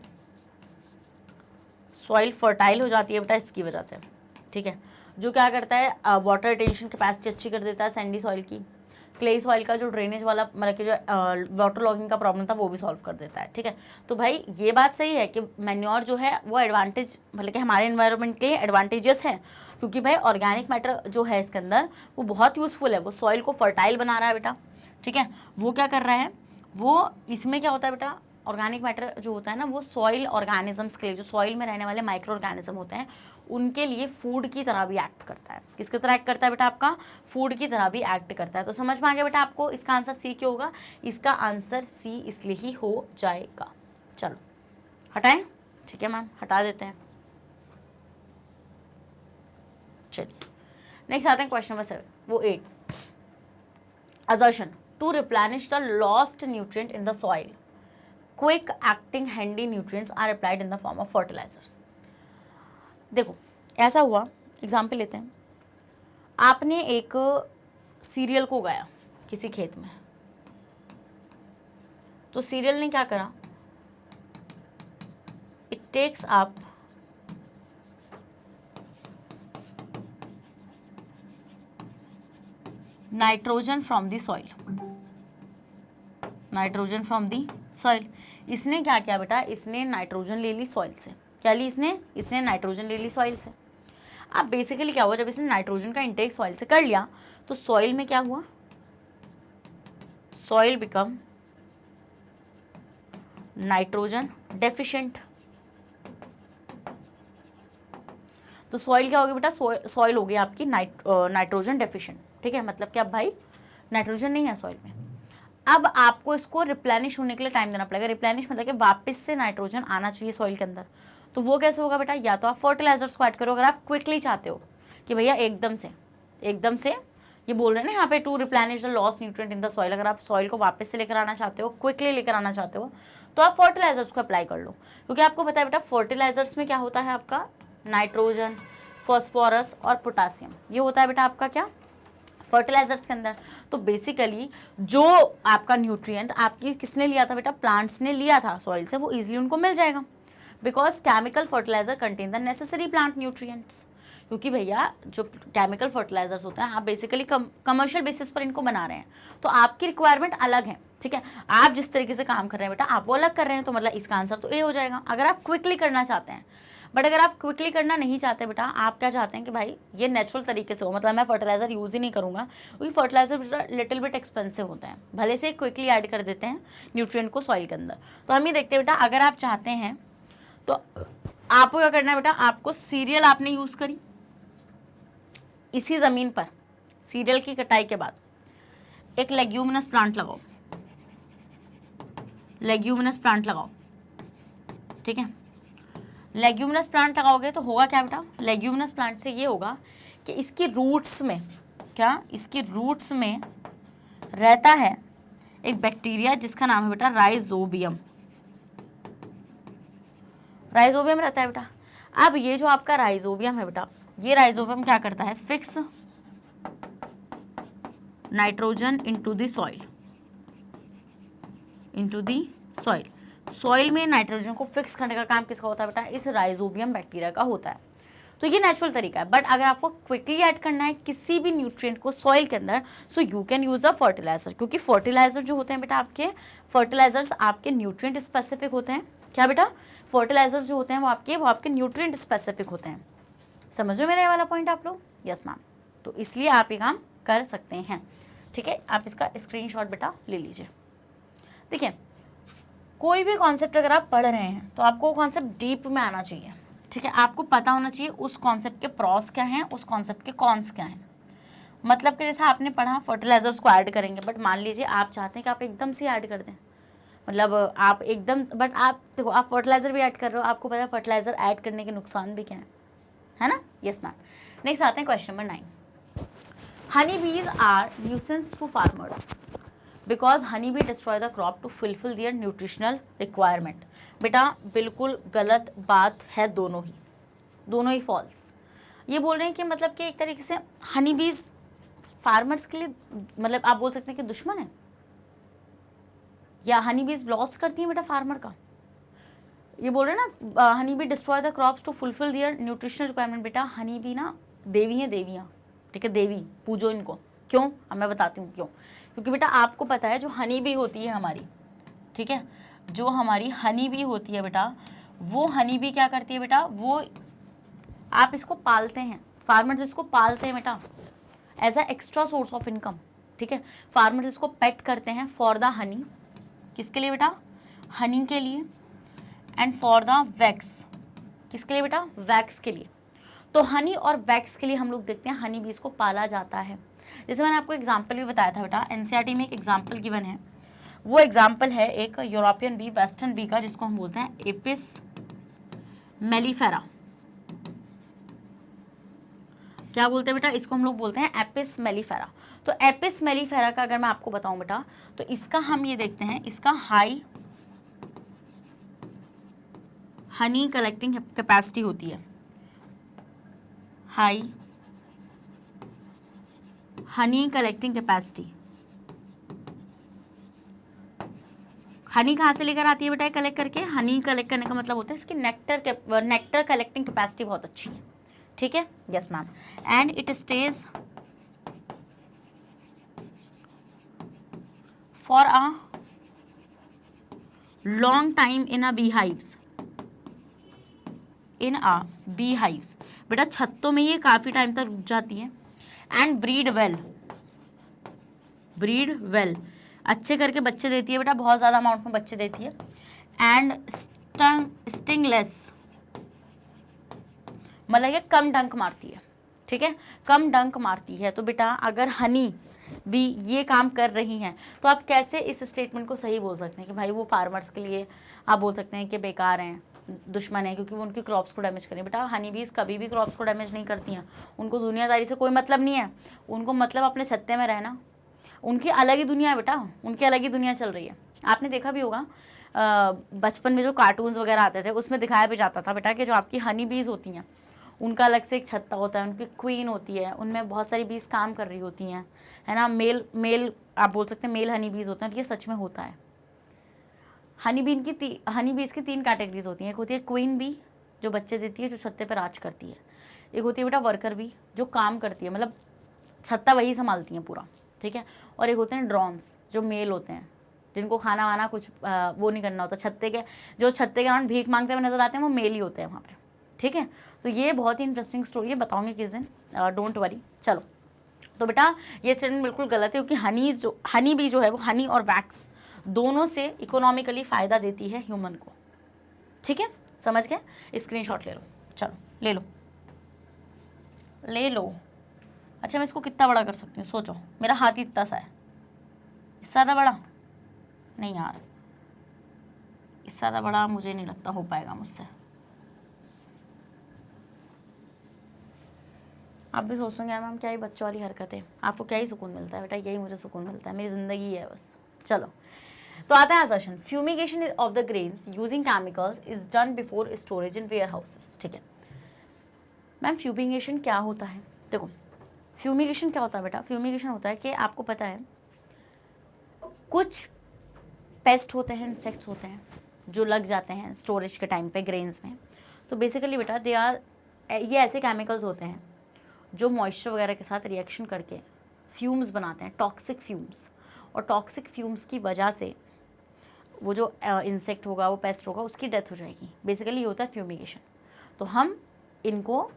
सॉइल फर्टाइल हो जाती है बेटा इसकी वजह से, ठीक है, जो क्या करता है, वाटर रिटेंशन कैपेसिटी अच्छी कर देता है सैंडी सॉइल की। क्ले सॉइल का जो ड्रेनेज वाला मतलब कि जो वाटर लॉगिंग का प्रॉब्लम था वो भी सॉल्व कर देता है, ठीक है। तो भाई ये बात सही है कि मैन्योर जो है वो एडवांटेज मतलब कि हमारे एनवायरनमेंट के लिए एडवांटेजेस है, क्योंकि भाई ऑर्गेनिक मैटर जो है इसके अंदर वो बहुत यूज़फुल है, वो सॉइल को फर्टाइल बना रहा है बेटा, ठीक है। वो क्या कर रहा है, वो इसमें क्या होता है बेटा, ऑर्गेनिक मैटर जो होता है ना वो सॉइल ऑर्गेनिजम्स के लिए, जो सॉइल में रहने वाले माइक्रो ऑर्गेनिज्म होते हैं उनके लिए फूड की तरह भी एक्ट करता है। किसकी तरह एक्ट करता है बेटा, आपका फूड की तरह भी एक्ट करता है। तो समझ में आ गया बेटा आपको, इसका आंसर सी क्यों होगा, इसका आंसर सी इसलिए ही हो जाएगा। चलो हटाएं, ठीक है मैम, हटा देते हैं। चलिए नेक्स्ट आते हैं क्वेश्चन नंबर 7, वो 8, assertion to replenish the lost nutrient in the soil, quick acting handy nutrients are applied in the form of fertilisers. देखो ऐसा हुआ, एग्जाम्पल लेते हैं, आपने एक सीरियल को उगाया किसी खेत में, तो सीरियल ने क्या करा, it takes up nitrogen from the soil, nitrogen from the soil. इसने क्या किया बेटा, इसने नाइट्रोजन ले ली सॉइल से। क्या ली इसने नाइट्रोजन ले ली सॉइल से। अब बेसिकली क्या हुआ, जब इसने नाइट्रोजन का इंटेक सॉइल से कर लिया तो सॉइल में क्या हुआ, सॉइल बिकम नाइट्रोजन डेफिशिएंट। तो सॉइल क्या होगी बेटा, सॉइल हो गई आपकी नाइट्रोजन डेफिशिएंट, ठीक है। मतलब कि अब भाई नाइट्रोजन नहीं है सॉइल में। अब आपको इसको रिप्लेनिश होने के लिए टाइम देना पड़ेगा। रिप्लेनिश मतलब कि वापस से नाइट्रोजन आना चाहिए सॉइल के अंदर। तो वो कैसे होगा बेटा, या तो आप फर्टिलाइजर्स को ऐड करो अगर आप क्विकली चाहते हो कि भैया एकदम से ये बोल रहे हैं ना यहाँ पे, to replenish the lost nutrient in the soil, अगर आप सॉइल को वापस से लेकर आना चाहते हो, क्विकली लेकर आना चाहते हो, तो आप फर्टिलाइजर्स को अप्लाई कर लो। क्योंकि आपको पता है बेटा फर्टिलाइजर्स में क्या होता है, आपका नाइट्रोजन, फॉस्फोरस और पोटासियम, ये होता है बेटा आपका क्या, फर्टिलाइजर्स के अंदर। तो बेसिकली जो आपका न्यूट्रिएंट आपकी किसने लिया था बेटा, प्लांट्स ने लिया था सॉइल से, वो इजीली उनको मिल जाएगा, because chemical fertiliser contain the necessary plant nutrients. क्योंकि भैया जो केमिकल फर्टिलाइजर्स होते हैं आप बेसिकली कमर्शियल बेसिस पर इनको बना रहे हैं, तो आपकी रिक्वायरमेंट अलग है, ठीक है। आप जिस तरीके से काम कर रहे हैं बेटा आप वो अलग कर रहे हैं, तो मतलब इसका आंसर तो ए हो जाएगा अगर आप क्विकली करना चाहते हैं। बट अगर आप क्विकली करना नहीं चाहते बेटा, आप क्या चाहते हैं कि भाई ये नेचुरल तरीके से हो, मतलब मैं फर्टिलाइजर यूज़ ही नहीं करूँगा, क्योंकि फर्टिलाइजर लिटिल बिट एक्सपेंसिव होता है, भले से क्विकली ऐड कर देते हैं न्यूट्रिएंट को सॉइल के अंदर। तो हम ये देखते हैं बेटा, अगर आप चाहते हैं तो आपको क्या करना है बेटा, आपको सीरियल आपने यूज़ करी इसी ज़मीन पर, सीरियल की कटाई के बाद एक लेग्यूमिनस प्लांट लगाओ, लेग्यूमिनस प्लांट लगाओ, ठीक है। लेग्यूमिनस प्लांट लगाओगे तो होगा क्या बेटा, लेग्यूमिनस प्लांट से ये होगा कि इसकी रूट्स में, क्या इसकी रूट्स में रहता है एक बैक्टीरिया जिसका नाम है बेटा राइजोबियम, राइजोबियम रहता है बेटा। अब ये जो आपका राइजोबियम है बेटा, ये राइजोबियम क्या करता है, fix nitrogen into the soil, into the soil. Soil में नाइट्रोजन को फिक्स करने का काम किसका होता है बेटा, इस राइजोबियम बैक्टीरिया का होता है। तो ये नेचुरल तरीका है। बट अगर आपको क्विकली ऐड करना है किसी भी न्यूट्रिएंट को सॉइल के अंदर, so you can use a fertiliser, क्योंकि फर्टिलाइजर जो होते हैं बेटा आपके, फर्टिलाइजर्स आपके न्यूट्रिएंट स्पेसिफिक होते हैं। क्या बेटा, फर्टिलाइजर्स जो होते हैं वो आपके न्यूट्रिएंट स्पेसिफिक होते हैं। समझ रहे मेरा ये वाला पॉइंट आप लोग? Yes ma'am. तो इसलिए आप ये काम कर सकते हैं, ठीक है। आप इसका स्क्रीनशॉट बेटा ले लीजिए। देखिए, कोई भी कॉन्सेप्ट अगर आप पढ़ रहे हैं तो आपको वो कॉन्सेप्ट डीप में आना चाहिए, ठीक है। आपको पता होना चाहिए उस कॉन्सेप्ट के प्रॉस क्या हैं, उस कॉन्सेप्ट के कॉन्स क्या हैं। मतलब कि जैसे आपने पढ़ा फर्टिलाइजर्स को ऐड करेंगे, बट मान लीजिए आप चाहते हैं कि आप एकदम से ऐड कर दें, मतलब आप एकदम, बट आप देखो आप फर्टिलाइजर भी ऐड कर रहे हो, आपको पता है फर्टिलाइजर ऐड करने के नुकसान भी क्या है ना। Yes ma'am. नेक्स्ट आते हैं question number 9। Honey bees are nuisance to farmers because honey bee destroy the crop to fulfil their nutritional requirement. बेटा बिल्कुल गलत बात है, दोनों ही फॉल्स। ये बोल रहे हैं कि मतलब कि एक तरीके से हनी बीज फार्मर्स के लिए, मतलब आप बोल सकते हैं कि दुश्मन है, या हनी बीज लॉस करती है बेटा फार्मर का। ये बोल रहे हैं ना honey bee destroy the crops to fulfil their nutritional requirement. बेटा हनी बी ना देवी हैं, देवियाँ, ठीक है, देवी पूजो इनको। क्यों, अब मैं बताती हूँ क्यों। क्योंकि बेटा आपको पता है जो हनी बी होती है हमारी, ठीक है, जो हमारी हनी बी होती है बेटा, वो हनी बी क्या करती है बेटा, वो आप इसको पालते हैं, फार्मर्स इसको पालते हैं बेटा as a extra source of income, ठीक है। फार्मर्स इसको पेट करते हैं फॉर द हनी, किसके लिए बेटा, हनी के लिए, एंड फॉर द वैक्स, किसके लिए बेटा, वैक्स के लिए। तो हनी और वैक्स के लिए हम लोग देखते हैं हनी बीज को पाला जाता है। जैसे मैंने आपको एग्जाम्पल भी बताया था बेटा, एनसीईआरटी में एक एग्जाम्पल गिवन है, वो एग्जाम्पल है एक यूरोपियन बी, वेस्टर्न बी का, जिसको हम बोलते हैं एपिस मेलिफेरा। क्या बोलते हैं बेटा, इसको हम लोग बोलते हैं एपिस मेलिफेरा। तो एपिस मेलिफेरा का अगर मैं आपको बताऊं बेटा, तो इसका हम ये देखते हैं, इसका हाई हनी कलेक्टिंग कैपेसिटी होती है, high Honey collecting capacity. Honey कहाँ से लेकर आती है बेटा, कलेक्ट करके। हनी कलेक्ट करने का मतलब होता है इसकी नेक्टर कलेक्टिंग कैपेसिटी बहुत अच्छी है, ठीक है। Yes ma'am. And it stage for a long time in a bee hives, in a bee hives. बेटा छत्तों में ये काफ़ी टाइम तक रुक जाती है। एंड ब्रीड वेल, अच्छे करके बच्चे देती है बेटा, बहुत ज़्यादा अमाउंट में बच्चे देती है। एंड स्टिंगलेस, मतलब ये कम डंक मारती है, ठीक है, कम डंक मारती है। तो बेटा अगर हनी भी ये काम कर रही हैं, तो आप कैसे इस स्टेटमेंट को सही बोल सकते हैं कि भाई वो फार्मर्स के लिए आप बोल सकते हैं कि बेकार हैं, दुश्मन है, क्योंकि वो उनकी क्रॉप्स को डैमेज करें। बेटा हनी बीज कभी भी क्रॉप्स को डैमेज नहीं करती हैं, उनको दुनियादारी से कोई मतलब नहीं है, उनको मतलब अपने छत्ते में रहना, उनकी अलग ही दुनिया है बेटा, उनकी अलग ही दुनिया चल रही है। आपने देखा भी होगा बचपन में जो कार्टून्स वगैरह आते थे उसमें दिखाया भी जाता था बेटा कि जो आपकी हनी बीज होती हैं उनका अलग से एक छत्ता होता है, उनकी क्वीन होती है, उनमें बहुत सारी बीज काम कर रही होती हैं, है ना। मेल आप बोल सकते हैं मेल हनी बीज होते हैं, ये सच में होता है। हनी बीज की 3 कैटेगरीज होती हैं। एक होती है क्वीन बी जो बच्चे देती है, जो छत्ते पर राज करती है। एक होती है बेटा वर्कर बी जो काम करती है, मतलब छत्ता वही संभालती हैं पूरा, ठीक है। और एक होते हैं ड्रोन्स जो मेल होते हैं, जिनको खाना वाना कुछ वो नहीं करना होता। छत्ते के अराउंड भीख मांगते हुए नजर आते हैं, वो मेल ही होते हैं वहाँ पे, ठीक है। तो ये बहुत ही इंटरेस्टिंग स्टोरी है, बताऊंगी किस दिन, डोंट वरी। चलो, तो बेटा ये स्टेटमेंट बिल्कुल गलत है, क्योंकि हनी बी जो है वो हनी और वैक्स दोनों से इकोनॉमिकली फ़ायदा देती है ह्यूमन को, ठीक है। समझ गए? स्क्रीनशॉट ले लो, चलो ले लो। अच्छा, मैं इसको कितना बड़ा कर सकती हूँ? सोचो, मेरा हाथ इतना सा है, इससे ज़्यादा बड़ा नहीं यार, इससे ज़्यादा बड़ा मुझे नहीं लगता हो पाएगा मुझसे। आप भी सोच रहे यार मैम क्या ही बच्चों वाली हरकत है, आपको क्या ही सुकून मिलता है? बेटा यही मुझे सुकून मिलता है, मेरी ज़िंदगी है बस। चलो, तो आता है assertion, fumigation of the grains using chemicals is done before storage in warehouses, ठीक है। मैम फ्यूमिगेशन क्या होता है? देखो, फ्यूमिगेशन क्या होता है बेटा? फ्यूमिगेशन होता है कि आपको पता है कुछ पेस्ट होते हैं, इंसेक्ट्स होते हैं जो लग जाते हैं स्टोरेज के टाइम पे ग्रेन्स में। तो बेसिकली बेटा ये ऐसे केमिकल्स होते हैं जो मॉइस्चर वगैरह के साथ रिएक्शन करके फ्यूम्स बनाते हैं, टॉक्सिक फ्यूम्स। और टॉक्सिक फ्यूम्स की वजह से वो जो इंसेक्ट होगा, वो पेस्ट होगा, उसकी डेथ हो जाएगी। बेसिकली ये होता है फ्यूमिगेशन। तो हम इनको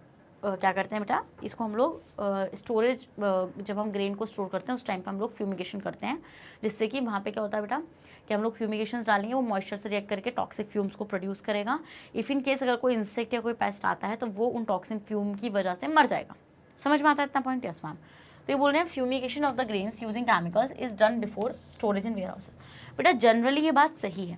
क्या करते हैं बेटा, इसको हम लोग स्टोरेज, जब हम ग्रेन को स्टोर करते हैं उस टाइम पे हम लोग फ्यूमिगेशन करते हैं, जिससे कि वहाँ पे क्या होता है बेटा कि हम लोग फ्यूमिगेशंस डालेंगे, वो मॉइस्चर से रिएक्ट करके टॉक्सिक फ्यूम्स को प्रोड्यूस करेगा। इफ़ इन केस अगर कोई इंसेक्ट या कोई पेस्ट आता है तो वो उन टॉक्सिक फ्यूम की वजह से मर जाएगा। समझ में आता है इतना पॉइंट? Yes ma'am. तो ये बोल रहे हैं fumigation of the grains using chemicals is done before storage in warehouses. बेटा जनरली ये बात सही है,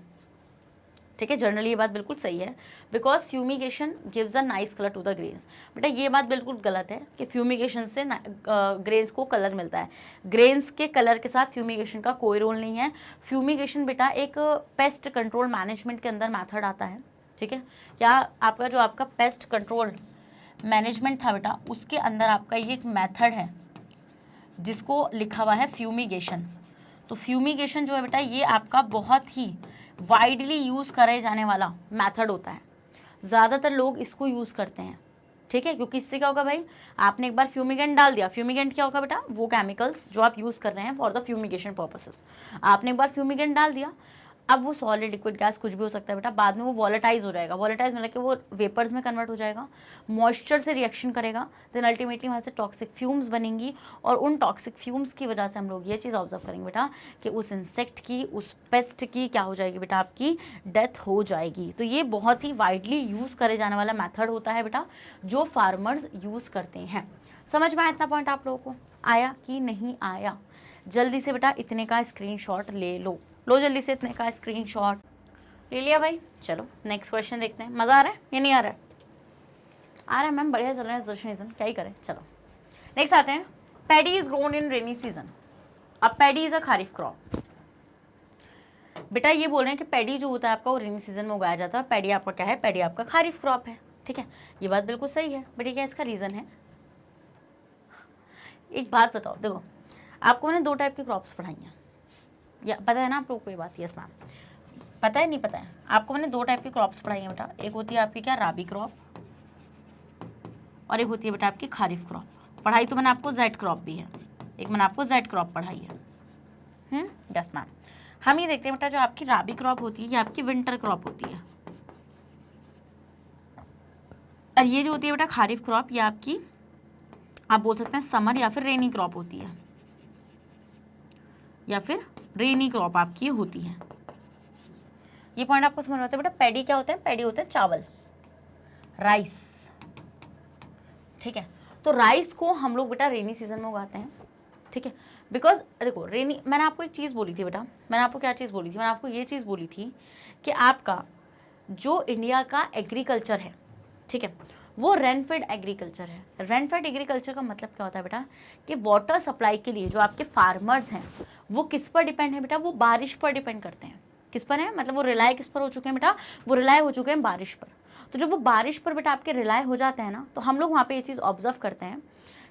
ठीक है, जनरली ये बात बिल्कुल सही है, because fumigation gives a nice colour to the grains. बेटा ये बात बिल्कुल गलत है कि फ्यूमिगेशन से ग्रेन्स को कलर मिलता है। ग्रेन्स के कलर के साथ फ्यूमिगेशन का कोई रोल नहीं है। फ्यूमिगेशन बेटा एक पेस्ट कंट्रोल मैनेजमेंट के अंदर मैथड आता है, ठीक है। क्या आपका जो आपका पेस्ट कंट्रोल मैनेजमेंट था बेटा, उसके अंदर आपका ये एक मेथड है जिसको लिखा हुआ है फ्यूमिगेशन। तो फ्यूमिगेशन जो है बेटा ये आपका बहुत ही वाइडली यूज़ करे जाने वाला मेथड होता है, ज़्यादातर लोग इसको यूज़ करते हैं, ठीक है। क्योंकि इससे क्या होगा भाई, आपने एक बार फ्यूमिगेंट डाल दिया, फ्यूमिगेंट क्या होगा बेटा, वो केमिकल्स जो आप यूज़ कर रहे हैं फॉर द फ्यूमिगेशन पर्पसेस, आपने एक बार फ्यूमिगेंट डाल दिया, अब वो सॉलिड लिक्विड गैस कुछ भी हो सकता है बेटा, बाद में वो वॉलेटाइज हो जाएगा। वॉलेटाइज मतलब कि वो वेपर्स में कन्वर्ट हो जाएगा, मॉइस्चर से रिएक्शन करेगा, देन अल्टीमेटली वहाँ से टॉक्सिक फ्यूम्स बनेंगी। और उन टॉक्सिक फ्यूम्स की वजह से हम लोग ये चीज़ ऑब्जर्व करेंगे बेटा कि उस इंसेक्ट की, उस पेस्ट की क्या हो जाएगी बेटा, आपकी डेथ हो जाएगी। तो ये बहुत ही वाइडली यूज़ करे जाने वाला मैथड होता है बेटा, जो फार्मर्स यूज़ करते हैं। समझ में आया इतना पॉइंट आप लोगों को? आया कि नहीं आया? जल्दी से बेटा इतने का स्क्रीनशॉट ले लो जल्दी से, इतने का स्क्रीनशॉट ले लिया भाई। चलो नेक्स्ट क्वेश्चन देखते हैं। मज़ा आ रहा है या नहीं आ रहा है? आ रहा है मैम, बढ़िया चल रहा है सीजन, क्या ही करें। चलो नेक्स्ट आते हैं, paddy is grown in rainy season. अब paddy is a kharif crop. बेटा ये बोल रहे हैं कि पैडी जो होता है आपका वो रेनी सीजन में उगाया जाता है। पैडी आपका क्या है? पैडी आपका खारिफ क्रॉप है, ठीक है। ये बात बिल्कुल सही है। बेटा क्या इसका रीज़न है? एक बात बताओ, देखो आपको मैंने 2 टाइप की क्रॉप्स पढ़ाई हैं, या पता है ना आप लोगों को ये बात? यस मैम, पता है नहीं पता है? आपको मैंने 2 टाइप की क्रॉप्स पढ़ाई हैं बेटा। एक होती है आपकी क्या, राबी क्रॉप, और एक होती है बेटा आपकी खारिफ क्रॉप। पढ़ाई तो मैंने आपको जेड क्रॉप भी है, एक मैंने आपको जेड क्रॉप पढ़ाई है। Yes ma'am. हम ये देखते हैं बेटा जो आपकी राबी क्रॉप होती है ये आपकी विंटर क्रॉप होती है, और ये जो होती है बेटा खारिफ क्रॉप ये आपकी आप बोल सकते हैं समर या फिर रेनी क्रॉप होती है, या फिर रेनी क्रॉप आपकी होती है। ये पॉइंट आपको समझ में आता है बेटा? पैडी क्या होता है? पैडी होता है चावल, राइस, ठीक है। तो राइस को हम लोग बेटा रेनी सीजन में उगाते हैं, ठीक है। बिकॉज देखो रेनी, मैंने आपको एक चीज़ बोली थी बेटा, मैंने आपको क्या चीज़ बोली थी? मैंने आपको ये चीज़ बोली थी कि आपका जो इंडिया का एग्रीकल्चर है, ठीक है, वो रेनफेड एग्रीकल्चर है। रेनफेड एग्रीकल्चर का मतलब क्या होता है बेटा कि वाटर सप्लाई के लिए जो आपके फार्मर्स हैं वो किस पर डिपेंड है बेटा? वो बारिश पर डिपेंड करते हैं। किस पर है? मतलब वो रिलाय किस पर हो चुके हैं बेटा? वो रिलाय हो चुके हैं बारिश पर। तो जब वो बारिश पर बेटा आपके रिलाय हो जाते हैं ना, तो हम लोग वहाँ पे ये चीज़ ऑब्जर्व करते हैं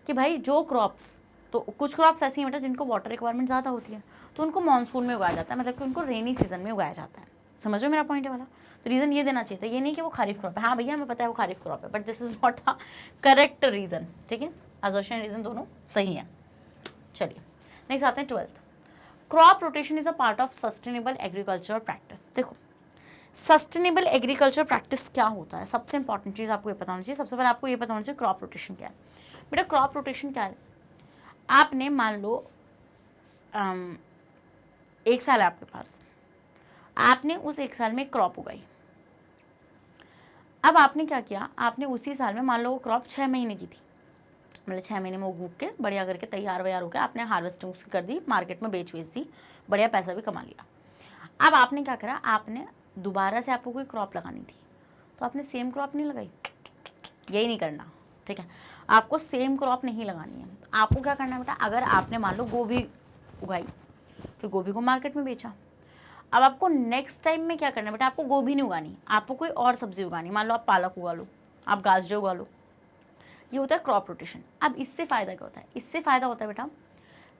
कि भाई जो क्रॉप्स, तो कुछ क्रॉप्स ऐसी हैं बेटा जिनको वाटर रिक्वायरमेंट ज़्यादा होती है, तो उनको मानसून में उगाया जाता है, मतलब कि उनको रेनी सीजन में उगाया जाता है। समझ लो मेरा पॉइंट है वाला। तो रीज़न ये देना चाहिए था, ये नहीं कि वो खारिफ क्रॉप है। हाँ भैया हमें पता है वो खारिफ क्रॉप है, but this is not a correct reason, ठीक है। असर्शन रीज़न दोनों सही है। चलिए नेक्स्ट आते हैं 12th। Crop rotation is a part of sustainable agriculture practice. देखो सस्टेनेबल एग्रीकल्चर प्रैक्टिस क्या होता है, सबसे इंपॉर्टेंट चीज़ आपको ये पता होना चाहिए। सबसे पहले आपको ये पता होना चाहिए क्रॉप रोटेशन क्या है। बेटा क्रॉप रोटेशन क्या है, आपने मान लो एक साल है आपके पास, आपने उस एक साल में क्रॉप उगाई। अब आपने क्या किया, आपने उसी साल में मान लो वो क्रॉप 6 महीने की थी, मतलब 6 महीने में वो उग के बढ़िया करके तैयार वैयार होकर आपने हार्वेस्टिंग उसकी कर दी, मार्केट में बेच दी, बढ़िया पैसा भी कमा लिया। अब आपने क्या करा, आपने दोबारा से आपको कोई क्रॉप लगानी थी, तो आपने सेम क्रॉप नहीं लगाई, यही नहीं करना, ठीक है। आपको सेम क्रॉप नहीं लगानी है। आपको क्या करना है बेटा, अगर आपने मान लो गोभी उगाई, फिर गोभी को मार्केट में बेचा, अब आपको नेक्स्ट टाइम में क्या करना है बेटा, आपको गोभी नहीं उगानी, आपको कोई और सब्जी उगानी। मान लो आप पालक उगा लो, आप गाजर उगा लो, ये होता है क्रॉप रोटेशन। अब इससे फ़ायदा क्या होता है, इससे फ़ायदा होता है बेटा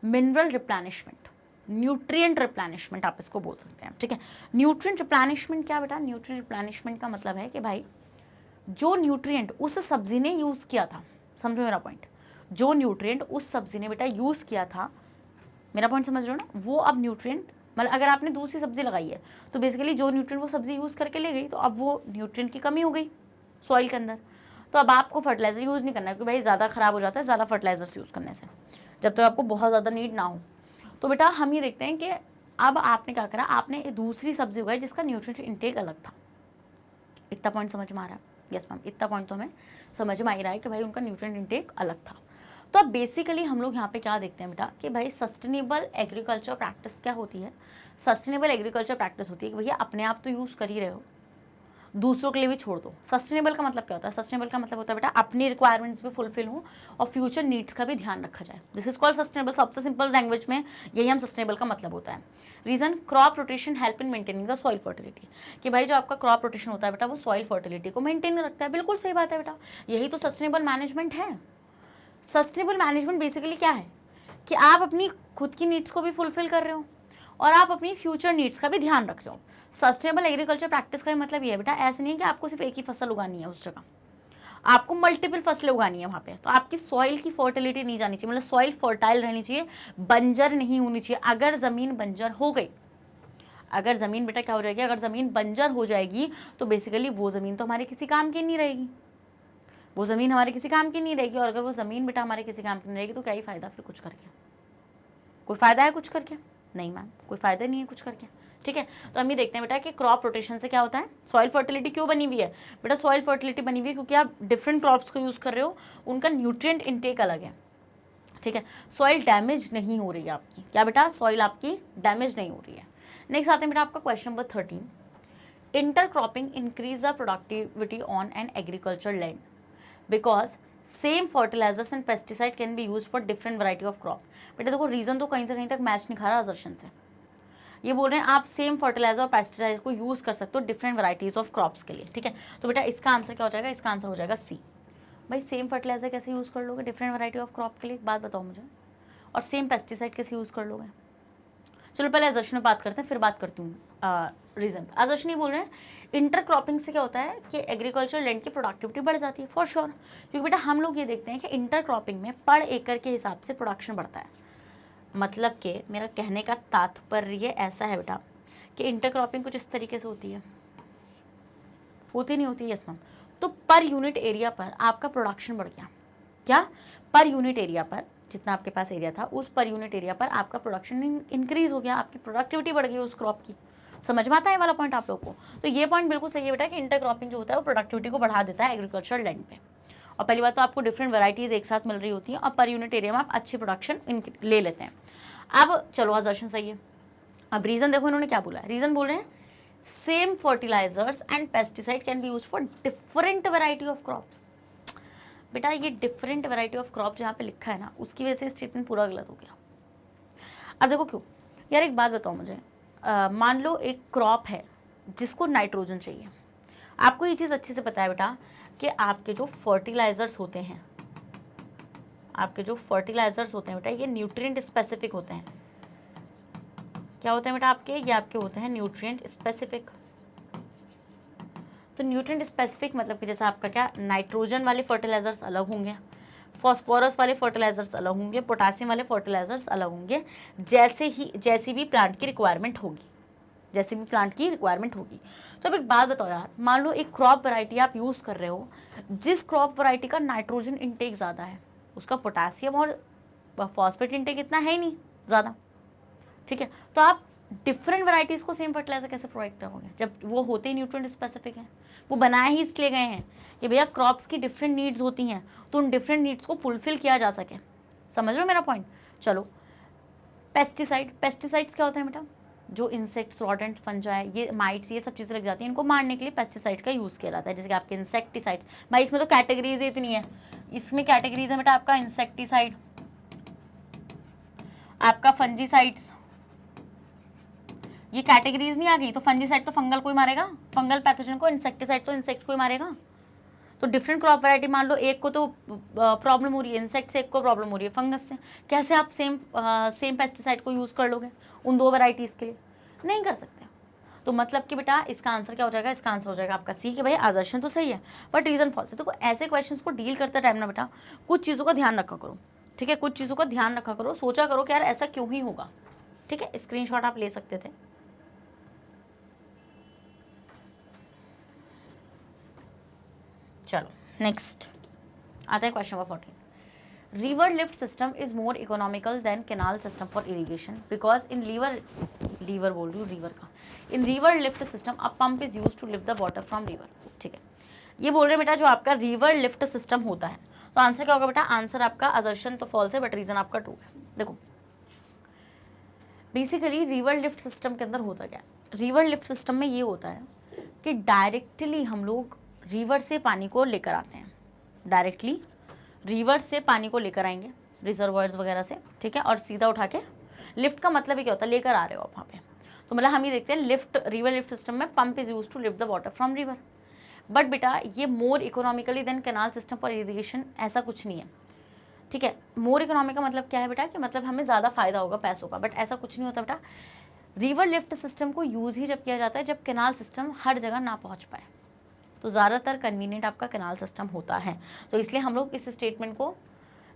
मिनरल रिप्लेनिशमेंट, न्यूट्रिएंट रिप्लेनिशमेंट आप इसको बोल सकते हैं, ठीक है। न्यूट्रिएंट रिप्लेनिशमेंट क्या बेटा, न्यूट्रिएंट रिप्लेनिशमेंट का मतलब है कि भाई जो न्यूट्रिएंट उस सब्जी ने यूज़ किया था, समझो मेरा पॉइंट, जो न्यूट्रिएंट उस सब्जी ने बेटा यूज़ किया था, मेरा पॉइंट समझ रहे हो ना, वो अब न्यूट्रिएंट, मतलब अगर आपने दूसरी सब्जी लगाई है तो बेसिकली जो न्यूट्रिएंट वो सब्जी यूज़ करके ले गई, तो अब वो न्यूट्रिएंट की कमी हो गई सॉइल के अंदर। तो अब आपको फर्टिलाइज़र यूज़ नहीं करना है, क्योंकि भाई ज़्यादा ख़राब हो जाता है ज़्यादा फर्टिलाइजर्स यूज़ करने से, जब तक आपको बहुत ज़्यादा नीड ना हो। तो बेटा हम ये देखते हैं कि अब आपने क्या करा, आपने दूसरी सब्जी उगाई जिसका न्यूट्रिएंट इनटेक अलग था। इतना पॉइंट समझ में आ रहा है? यस मैम, इतना पॉइंट तो हमें समझ में आ ही रहा है कि भाई उनका न्यूट्रिएंट इनटेक अलग था। तो अब बेसिकली हम लोग यहाँ पे क्या देखते हैं बेटा कि भाई सस्टेनेबल एग्रीकल्चर प्रैक्टिस क्या होती है। सस्टेनेबल एग्रीकल्चर प्रैक्टिस होती है कि भैया अपने आप तो यूज़ कर ही रहे हो, दूसरों के लिए भी छोड़ दो। सस्टेनेबल का मतलब क्या होता है, सस्टेनेबल का मतलब होता है बेटा अपनी रिक्वायरमेंट्स भी फुलफिल हो और फ्यूचर नीड्स का भी ध्यान रखा जाए। This is called sustainable. सबसे सिंपल लैंग्वेज में यही हम सस्टेनेबल का मतलब होता है। Reason, crop rotation help in maintaining the soil fertility, कि भाई जो आपका क्रॉप रोटेशन होता है बेटा वो सॉइल फर्टिलिटी को मेंटेन रखता है। बिल्कुल सही बात है बेटा, यही तो सस्टेनेबल मैनेजमेंट है। सस्टेनेबल मैनेजमेंट बेसिकली क्या है कि आप अपनी खुद की नीड्स को भी फुलफिल कर रहे हो और आप अपनी फ्यूचर नीड्स का भी ध्यान रख रहे हो। सस्टेनेबल एग्रीकल्चर प्रैक्टिस का मतलब ये है बेटा, ऐसा नहीं है कि आपको सिर्फ एक ही फसल उगानी है उस जगह, आपको मल्टीपल फसलें उगानी है वहाँ पे। तो आपकी सॉइल की फर्टिलिटी नहीं जानी चाहिए, मतलब सॉइल फर्टाइल रहनी चाहिए, बंजर नहीं होनी चाहिए। अगर ज़मीन बंजर हो गई, अगर ज़मीन बेटा क्या हो जाएगी, अगर ज़मीन बंजर हो जाएगी तो बेसिकली वो ज़मीन तो हमारे किसी काम की नहीं रहेगी, वो ज़मीन हमारे किसी काम की नहीं रहेगी। और अगर वो ज़मीन बेटा हमारे किसी काम की नहीं रहेगी तो क्या ही फ़ायदा फिर कुछ करके? कोई फ़ायदा है कुछ करके? नहीं मैम, कोई फ़ायदा नहीं है कुछ करके, ठीक है। तो हम ये देखते हैं बेटा कि क्रॉप रोटेशन से क्या होता है, सॉइल फर्टिलिटी क्यों बनी हुई है बेटा, सॉइल फर्टिलिटी बनी हुई है क्योंकि आप डिफरेंट क्रॉप्स को यूज़ कर रहे हो, उनका न्यूट्रिएंट इनटेक अलग है, ठीक है। सॉइल डैमेज नहीं हो रही है आपकी, क्या बेटा, सॉइल आपकी डैमेज नहीं हो रही है। नेक्स्ट आते हैं बेटा आपका question number 13, intercropping increase the productivity on an agriculture land because same fertilisers and pesticide can be use for different variety of crop. बेटा देखो रीज़न तो कहीं से कहीं तक मैच नहीं खा रहा असर्शन से। ये बोल रहे हैं आप सेम फर्टिलाइजर और पेस्टिसाइड को यूज़ कर सकते हो डिफरेंट वैराइटीज़ ऑफ क्रॉप्स के लिए, ठीक है। तो बेटा इसका आंसर क्या हो जाएगा, इसका आंसर हो जाएगा सी। भाई सेम फर्टिलाइजर कैसे यूज़ कर लोगे डिफरेंट वैरायटी ऑफ क्रॉप के लिए, एक बात बताओ मुझे, और सेम पेस्टिसाइड कैसे यूज़ कर लोगे? चलो पहले असर्शन में बात करते हैं, फिर बात करती हूँ रीज़न। असर्शन ये बोल रहे हैं इंटरक्रॉपिंग से क्या होता है कि एग्रीकल्चर लैंड की प्रोडक्टिविटी बढ़ जाती है, फॉर श्योर। क्योंकि बेटा हम लोग ये देखते हैं कि इंटरक्रॉपिंग में पर एकड़ के हिसाब से प्रोडक्शन बढ़ता है। मतलब कि मेरा कहने का तात्पर्य ऐसा है बेटा कि इंटरक्रॉपिंग कुछ इस तरीके से होती है, होती नहीं होती? Yes ma'am. तो पर यूनिट एरिया पर आपका प्रोडक्शन बढ़ गया, क्या? पर यूनिट एरिया पर जितना आपके पास एरिया था उस पर यूनिट एरिया पर आपका प्रोडक्शन इंक्रीज हो गया, आपकी प्रोडक्टिविटी बढ़ गई उस क्रॉप की। समझ में आता है वाला पॉइंट आप लोग को? तो ये पॉइंट बिल्कुल सही है बेटा कि इंटरक्रॉपिंग जो होता है वो प्रोडक्टिविटी को बढ़ा देता है एग्रीकल्चरल लैंड पे। और पहली बात तो आपको डिफरेंट वैरायटीज़ एक साथ मिल रही होती हैं और पर यूनिट एरिया में आप अच्छी प्रोडक्शन ले लेते हैं। अब चलो असर्शन सही है। अब रीज़न देखो इन्होंने क्या बोला है, रीज़न बोल रहे हैं same fertilisers and pesticide can be use for different variety of crops. बेटा ये डिफरेंट वैरायटी ऑफ क्रॉप जहाँ पे लिखा है ना, उसकी वजह से स्टेटमेंट पूरा गलत हो गया। अब देखो क्यों यार, एक बात बताओ मुझे, मान लो एक क्रॉप है जिसको नाइट्रोजन चाहिए। आपको ये चीज़ अच्छे से पता है बेटा कि आपके जो फर्टिलाइजर्स होते हैं, बेटा ये न्यूट्रिएंट स्पेसिफिक होते हैं। क्या होते हैं बेटा आपके? ये आपके होते हैं न्यूट्रिएंट स्पेसिफिक। तो न्यूट्रिएंट स्पेसिफिक मतलब कि जैसे आपका क्या, नाइट्रोजन वाले फर्टिलाइजर्स अलग होंगे, फॉस्फोरस वाले फर्टिलाइजर्स अलग होंगे, पोटासियम वाले फर्टिलाइजर्स अलग होंगे, जैसी भी प्लांट की रिक्वायरमेंट होगी, तो अब एक बात बताओ यार, मान लो एक क्रॉप वैरायटी आप यूज़ कर रहे हो, जिस क्रॉप वैरायटी का नाइट्रोजन इंटेक ज़्यादा है, उसका पोटासियम और फॉस्फेट इंटेक इतना है ही नहीं ज़्यादा, ठीक है। तो आप डिफरेंट वैरायटीज़ को सेम फर्टिलाइजर कैसे प्रोवाइड करोगे जब वो होते ही न्यूट्रिएंट स्पेसिफिक हैं? वो बनाए ही इसलिए गए हैं कि भैया क्रॉप्स की डिफरेंट नीड्स होती हैं, तो उन डिफरेंट नीड्स को फुलफिल किया जा सके। समझ रहे हो मेरा पॉइंट? चलो, पेस्टिसाइड्स क्या होते हैं बेटा? जो इंसेक्ट्स, रॉडेंट्स, फंजाई, ये माइट्स, ये सब चीज़ें लग जाती हैं, इनको मारने के लिए पेस्टिसाइड का यूज़ किया जाता है। जैसे कि आपके इंसेक्टिसाइड्स, भाई इसमें तो कैटेगरीज इतनी है, इसमें कैटेगरीज है बेटा आपका इंसेक्टिसाइड, आपका फंजीसाइड्स, ये कैटेगरीज नहीं आ गई। तो फंजीसाइड तो फंगल को ही मारेगा, फंगल पैथोजन को, इंसेक्टिसाइड तो इंसेक्ट को ही मारेगा। तो डिफरेंट क्रॉप वैरायटी, मान लो एक को तो प्रॉब्लम हो रही है इंसेक्ट से, एक को प्रॉब्लम हो रही है फंगस से, कैसे आप सेम पेस्टिसाइड को यूज़ कर लोगे उन दो वैरायटीज़ के लिए? नहीं कर सकते। तो मतलब कि बेटा इसका आंसर क्या हो जाएगा? इसका आंसर हो जाएगा आपका सी, कि भाई असर्शन तो सही है बट रीज़न फॉल्स है। तो ऐसे क्वेश्चन को डील करते टाइम ना बेटा कुछ चीज़ों का ध्यान रखा करो, ठीक है, कुछ चीज़ों का ध्यान रखा करो, सोचा करो कि यार ऐसा क्यों ही होगा, ठीक है। स्क्रीनशॉट आप ले सकते थे। चलो नेक्स्ट आता है question number 14। River lift system is more economical than canal system for irrigation because in river lift system a pump is use to lift the water from river, ठीक है। ये बोल रहे हैं बेटा जो आपका रिवर लिफ्ट सिस्टम होता है, तो आंसर क्या होगा बेटा? आंसर आपका असर्शन तो फॉल्स है बट रीजन आपका ट्रू है। देखो बेसिकली रिवर लिफ्ट सिस्टम के अंदर होता क्या है, रिवर लिफ्ट सिस्टम में ये होता है कि डायरेक्टली हम लोग रिवर से पानी को लेकर आते हैं, डायरेक्टली रिवर से पानी को लेकर आएंगे रिजर्वायर्स वगैरह से, ठीक है, और सीधा उठा के, लिफ्ट का मतलब ही क्या होता है? लेकर आ रहे हो आप वहाँ पे। तो मतलब हम ये देखते हैं रिवर लिफ्ट सिस्टम में pump is use to lift the water from river. But बेटा ये more economically than canal system for irrigation, ऐसा कुछ नहीं है, ठीक है। मोर इकोनॉमिक का मतलब क्या है बेटा? कि मतलब हमें ज़्यादा फायदा होगा पैसों का, बट ऐसा कुछ नहीं होता बेटा। रिवर लिफ्ट सिस्टम को यूज़ ही जब किया जाता है जब कैनाल सिस्टम हर जगह ना पहुँच पाए, तो ज़्यादातर कन्वीनियंट आपका कैनाल सिस्टम होता है। तो इसलिए हम लोग इस स्टेटमेंट को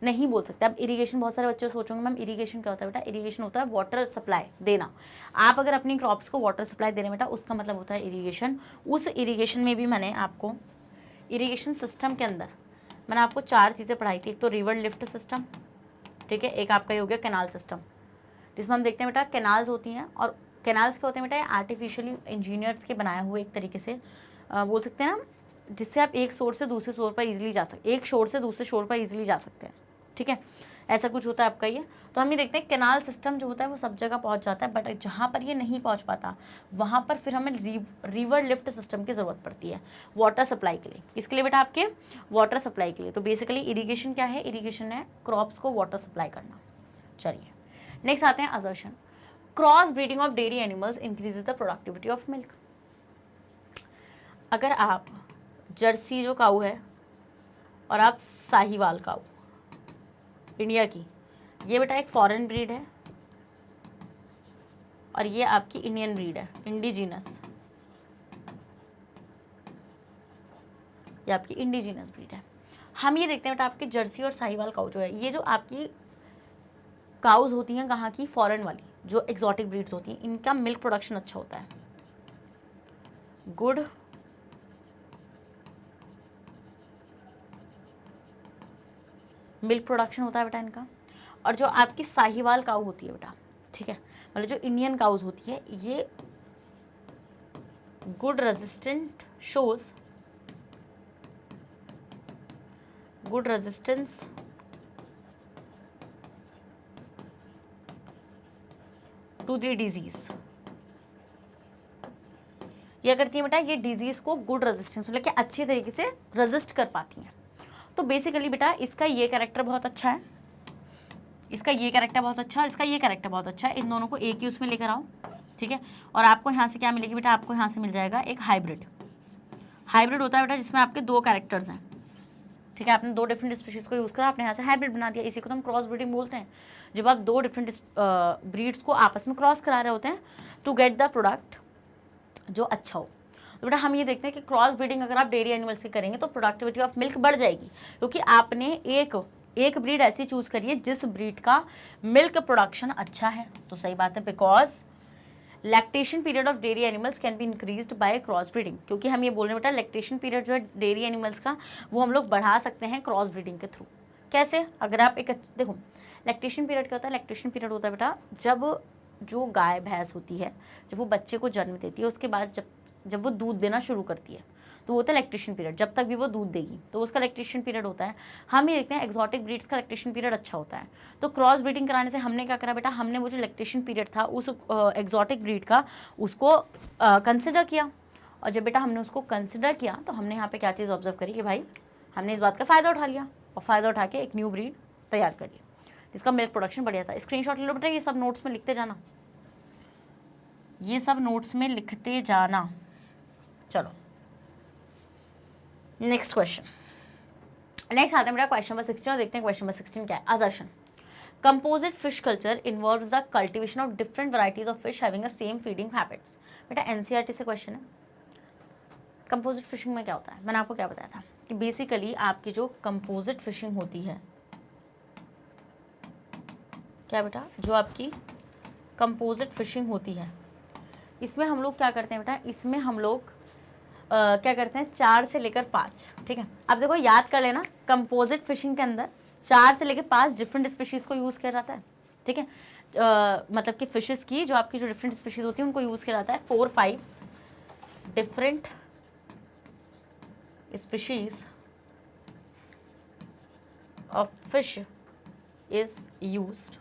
नहीं बोल सकते। अब इरिगेशन, बहुत सारे बच्चे सोचेंगे मैम इरिगेशन क्या होता है? बेटा इरिगेशन होता है वाटर सप्लाई देना। आप अगर अपनी क्रॉप्स को वाटर सप्लाई दे रहे हैं बेटा, उसका मतलब होता है इरिगेशन। उस इरिगेशन में भी मैंने आपको इरिगेशन सिस्टम के अंदर मैंने आपको 4 चीज़ें पढ़ाई थी। एक तो रिवर लिफ्ट सिस्टम, ठीक है, एक आपका ये हो गया कैनाल सिस्टम, जिसमें हम देखते हैं बेटा कैनाल्स होती हैं, और कैनाल्स क्या होते हैं बेटा? आर्टिफिशियली इंजीनियर्स के बनाए हुए एक तरीके से बोल सकते हैं ना, जिससे आप एक शोर से दूसरे शोर पर ईजिली जा सकते, एक शोर से दूसरे शोर पर ईजिली जा सकते हैं, ठीक है, ऐसा कुछ होता है आपका ये। तो हम ये देखते हैं कैनाल सिस्टम जो होता है वो सब जगह पहुंच जाता है, बट जहाँ पर ये नहीं पहुंच पाता वहाँ पर फिर हमें रिवर लिफ्ट सिस्टम की ज़रूरत पड़ती है वाटर सप्लाई के लिए। किसके लिए बेटा? आपके वाटर सप्लाई के लिए। तो बेसिकली इरीगेशन क्या है? इरीगेशन है क्रॉप्स को वाटर सप्लाई करना। चलिए नेक्स्ट आते हैं assertion. Cross breeding of dairy animals increases the productivity of milk. अगर आप जर्सी जो काऊ है और आप साहिवाल काऊ इंडिया की, ये बेटा एक फॉरेन ब्रीड है और ये आपकी इंडियन ब्रीड है, इंडिजीनस, ये आपकी इंडिजीनस ब्रीड है। हम ये देखते हैं बेटा आपकी जर्सी और साहिवाल काऊ जो है, ये जो आपकी काउज होती हैं कहाँ की? फॉरेन वाली, जो एक्सोटिक ब्रीड्स होती हैं, इनका मिल्क प्रोडक्शन अच्छा होता है, गुड मिल्क प्रोडक्शन होता है बेटा इनका। और जो आपकी साहिवाल काऊ होती है बेटा, ठीक है, मतलब जो इंडियन काउज होती है, ये good resistant shows good resistance to the disease. ये करती है बेटा ये डिजीज को गुड रेजिस्टेंस, मतलब कि अच्छी तरीके से रेजिस्ट कर पाती हैं। तो बेसिकली बेटा इसका ये कैरेक्टर बहुत अच्छा है, इसका ये कैरेक्टर बहुत अच्छा है और इसका ये कैरेक्टर बहुत अच्छा है। इन दोनों को एक ही उसमें लेकर आओ, ठीक है, और आपको यहाँ से क्या मिलेगी बेटा? आपको यहाँ से मिल जाएगा एक हाइब्रिड। हाइब्रिड होता है बेटा जिसमें आपके दो कैरेक्टर्स हैं, ठीक है, आपने दो डिफरेंट स्पीशीज को यूज़ करा, आपने यहाँ से हाइब्रिड बना दिया, इसी को तो हम क्रॉस ब्रीडिंग बोलते हैं। जब आप दो डिफरेंट ब्रीड्स को आपस में क्रॉस करा रहे होते हैं टू गेट द प्रोडक्ट जो अच्छा हो। तो बेटा हम ये देखते हैं कि क्रॉस ब्रीडिंग अगर आप डेयरी एनिमल्स की करेंगे तो प्रोडक्टिविटी ऑफ मिल्क बढ़ जाएगी, क्योंकि आपने एक ब्रीड ऐसी चूज़ करी है जिस ब्रीड का मिल्क प्रोडक्शन अच्छा है। तो सही बात है, because lactation period of dairy animals can be increased by cross breeding, क्योंकि हम ये बोल रहे हैं बेटा लैक्टेशन पीरियड जो है डेयरी एनिमल्स का वो हम लोग बढ़ा सकते हैं क्रॉस ब्रीडिंग के थ्रू। कैसे? अगर आप देखो लैक्टेशन पीरियड क्या होता है, लैक्टेशन पीरियड होता है बेटा जब जो गाय भैंस होती है जब वो बच्चे को जन्म देती है उसके बाद जब वो दूध देना शुरू करती है तो वो होता है लैक्टेशन पीरियड, जब तक भी वो दूध देगी तो उसका लैक्टेशन पीरियड होता है। हम ये देखते हैं एक्सोटिक ब्रीड्स का लैक्टेशन पीरियड अच्छा होता है, तो क्रॉस ब्रीडिंग कराने से हमने क्या करा बेटा, हमने वो जो लैक्टेशन पीरियड था उस एक्सोटिक ब्रीड का उसको कंसिडर किया, और जब बेटा हमने उसको कंसिडर किया तो हमने यहाँ पे क्या चीज़ ऑब्जर्व करी कि भाई हमने इस बात का फ़ायदा उठा लिया और फ़ायदा उठा के एक न्यू ब्रीड तैयार कर लिया जिसका मिल्क प्रोडक्शन बढ़िया था। स्क्रीनशॉट ले लो बेटा, ये सब नोट्स में लिखते जाना, ये सब नोट्स में लिखते जाना। चलो नेक्स्ट क्वेश्चन, नेक्स्ट आते हैं बेटा क्वेश्चन नंबर 16 और देखते हैं क्वेश्चन नंबर 16 क्या है। Assertion, composite fish culture involves the cultivation of different varieties of fish having a same feeding habits. बेटा एनसीईआरटी से क्वेश्चन है। कंपोजिट फिशिंग में क्या होता है, मैंने आपको क्या बताया था कि बेसिकली आपकी जो कंपोजिट फिशिंग होती है, क्या बेटा, जो आपकी कंपोजिट फिशिंग होती है इसमें हम लोग क्या करते हैं बेटा, इसमें हम लोग क्या करते हैं 4 से लेकर 5, ठीक है। अब देखो याद कर लेना, कंपोजिट फिशिंग के अंदर 4 से लेकर 5 डिफरेंट स्पीशीज़ को यूज़ किया जाता है, ठीक है। मतलब कि फिशेस की जो आपकी जो डिफरेंट स्पीशीज़ होती है उनको यूज़ किया जाता है। 4-5 different species of fish is used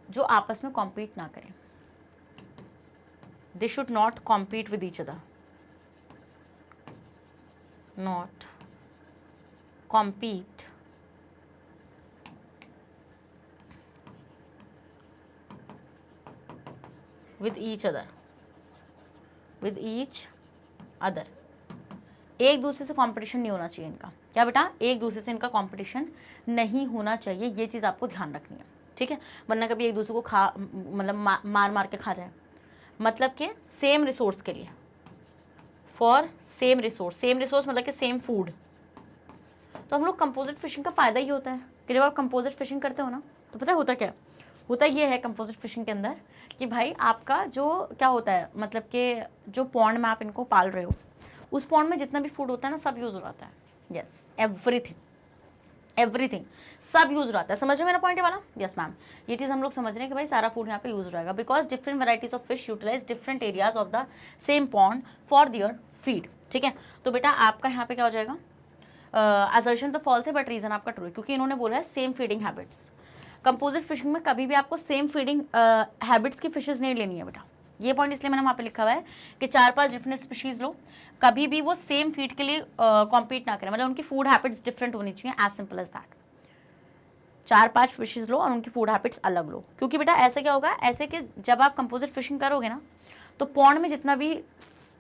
जो आपस में कॉम्पीट ना करें, they should not compete with each other, not compete with each other, with each other। एक दूसरे से कंपटीशन नहीं होना चाहिए इनका, क्या बेटा, एक दूसरे से इनका कंपटीशन नहीं होना चाहिए, ये चीज़ आपको ध्यान रखनी है, ठीक है। वरना कभी एक दूसरे को मतलब मार के खा जाए, मतलब कि सेम रिसोर्स के लिए, फॉर सेम रिसोर्स मतलब कि सेम फूड। तो हम लोग कंपोजिट फिशिंग का फ़ायदा ही होता है कि जब आप कंपोजिट फिशिंग करते हो ना तो पता है होता क्या होता, ये है कंपोजिट फिशिंग के अंदर कि भाई आपका जो क्या होता है, मतलब कि जो पॉन्ड में आप इनको पाल रहे हो उस पॉन्ड में जितना भी फूड होता है ना सब यूज़ हो जाता है। यस, एवरीथिंग सब यूज़ रहता है। समझ रहे हो मेरा पॉइंट वाला? यस मैम, ये चीज़ हम लोग समझ रहे हैं कि भाई सारा फूड यहाँ पे यूज़ रहेगा because different varieties of fish utilise different areas of the same pond for their feed, ठीक है। तो बेटा आपका यहाँ पे क्या हो जाएगा, असर्शन तो फॉल्स है बट रीज़न आपका ट्रू है, क्योंकि इन्होंने बोला है same feeding habits. Composite fishing में कभी भी आपको सेम फीडिंग हैबिट्स की फिशेज नहीं लेनी है बेटा, ये पॉइंट इसलिए मैंने वहाँ पे लिखा हुआ है कि 4-5 डिफरेंट स्पीशीज़ लो, कभी भी वो सेम फीड के लिए कॉम्पीट ना करें, मतलब उनकी फूड हैबिट्स डिफरेंट होनी चाहिए, as simple as that. 4-5 fishes लो और उनकी फूड हैबिट्स अलग लो, क्योंकि बेटा ऐसे क्या होगा, ऐसे कि जब आप कंपोजिट फिशिंग करोगे ना तो पॉन्ड में जितना भी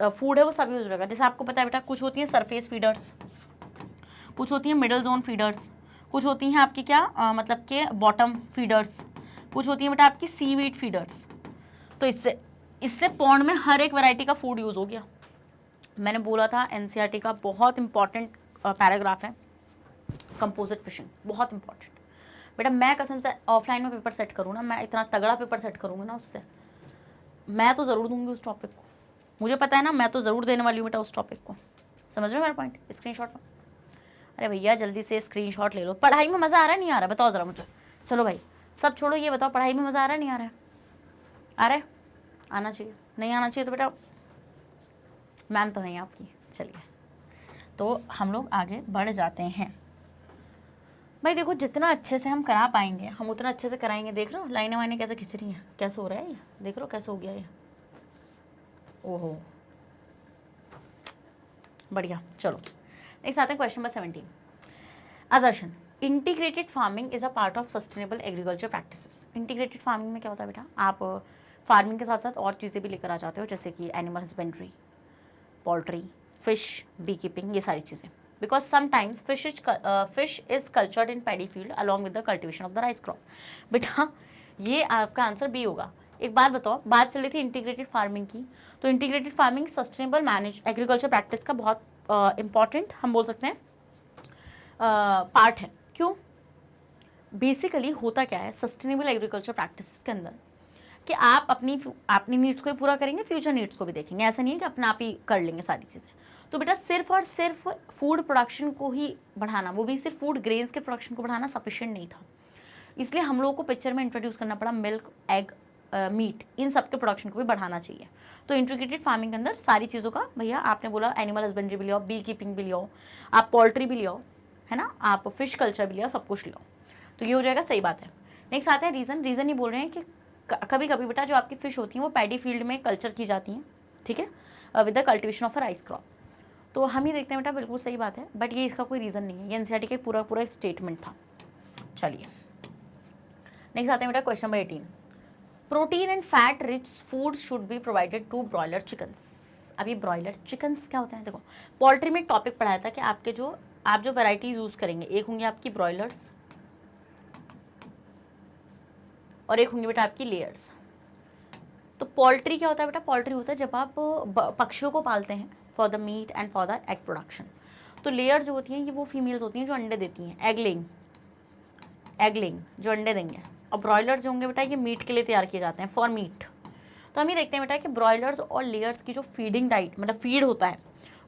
फूड है वो सब यूज रहेगा। जैसे आपको पता है बेटा कुछ होती हैं सरफेस फीडर्स, कुछ होती हैं मिडल जोन फीडर्स, कुछ होती हैं आपकी क्या मतलब के बॉटम फीडर्स, कुछ होती हैं बेटा आपकी सीवीड फीडर्स। तो इससे पॉन्ड में हर एक वैरायटी का फूड यूज़ हो गया। मैंने बोला था एनसीईआरटी का बहुत इंपॉर्टेंट पैराग्राफ है कंपोजिट फिशिंग, बहुत इंपॉर्टेंट बेटा। मैं कसम से ऑफलाइन में पेपर सेट करूँ ना, मैं इतना तगड़ा पेपर सेट करूँगा ना उससे, मैं तो ज़रूर दूंगी उस टॉपिक को, मुझे पता है ना, मैं तो ज़रूर देने वाली हूँ बेटा उस टॉपिक को। समझ रहे हो मेरा पॉइंट? स्क्रीनशॉट में, अरे भैया जल्दी से स्क्रीनशॉट ले लो। पढ़ाई में मज़ा आ रहा है नहीं आ रहा, बताओ ज़रा मुझे। चलो भाई सब छोड़ो, ये बताओ पढ़ाई में मज़ा आ रहा है नहीं आ रहा है? आ रहा है, आना चाहिए, नहीं आना चाहिए तो बेटा मैम तो है आपकी। चलिए तो हम लोग आगे बढ़ जाते हैं। भाई देखो जितना अच्छे से हम करा पाएंगे हम उतना अच्छे से कराएंगे। देख रहे हो लाइनें वाइनें कैसे खिंच रही हैं, कैसे हो रहा है ये, देख रहे हो कैसे हो गया ये, ओहो बढ़िया। चलो नेक्स्ट आते हैं question number 17। Assertion, integrated farming is a part of sustainable agriculture practices. Integrated farming में क्या होता है बेटा, आप फार्मिंग के साथ साथ और चीज़ें भी लेकर आ जाते हो, जैसे कि animal husbandry, poultry, fish, bee keeping, ये सारी चीज़ें। Because sometimes fish is cultured in paddy field along with the cultivation of the rice crop. बेटा ये आपका आंसर बी होगा। एक बात बताओ, बात चल रही थी इंटीग्रेटेड फार्मिंग की, तो integrated farming sustainable manage agriculture practice का बहुत इंपॉर्टेंट हम बोल सकते हैं पार्ट है। क्यों? बेसिकली होता क्या है सस्टेनेबल एग्रीकल्चर प्रैक्टिसेस के अंदर कि आप अपनी नीड्स को भी पूरा करेंगे, फ्यूचर नीड्स को भी देखेंगे। ऐसा नहीं है कि अपना आप ही कर लेंगे सारी चीज़ें। तो बेटा सिर्फ और सिर्फ फूड प्रोडक्शन को ही बढ़ाना, वो भी सिर्फ फूड ग्रेन्स के प्रोडक्शन को बढ़ाना सफिशिएंट नहीं था। इसलिए हम लोगों को पिक्चर में इंट्रोड्यूस करना पड़ा मिल्क, एग, मीट, इन सब के प्रोडक्शन को भी बढ़ाना चाहिए। तो इंटीग्रेटेड फार्मिंग के अंदर सारी चीज़ों का, भैया आपने बोला एनिमल हस्बेंड्री भी लियो, बी कीपिंग भी लियो, आप पोल्ट्री भी लियो, है ना, आप फिश कल्चर भी लियो, सब कुछ लियो, तो ये हो जाएगा। सही बात है। नेक्स्ट आता है रीज़न ये बोल रहे हैं कि कभी कभी बेटा जो आपकी फ़िश होती हैं वो पैडी फील्ड में कल्चर की जाती हैं, ठीक है, with the cultivation of a rice crop. तो हम ही देखते हैं बेटा बिल्कुल सही बात है, बट ये इसका कोई रीज़न नहीं है, ये एनसीईआरटी का पूरा स्टेटमेंट था। चलिए नेक्स्ट आते हैं बेटा question number 18। Protein and fat rich food should be provided to broiler chickens. अब ये ब्रॉयलर चिकन्स क्या होते हैं? देखो पोल्ट्री में एक टॉपिक पढ़ाया था कि आप जो वैराइटीज़ यूज़ करेंगे, एक होंगी आपकी ब्रॉयलर्स और एक होंगी बेटा आपकी लेयर्स। तो पोल्ट्री क्या होता है बेटा? पोल्ट्री होता है जब आप पक्षियों को पालते हैं for the meat and for the egg production. तो लेयर जो होती हैं ये वो फीमेल्स होती हैं जो अंडे देती हैं, एग लेइंग जो अंडे देंगे। और ब्रॉयलर्स जो होंगे बेटा ये मीट के लिए तैयार किए जाते हैं, फॉर मीट। तो हम ये देखते हैं बेटा कि ब्रॉयलर्स और लेयर्स की जो फीडिंग डाइट मतलब फीड होता है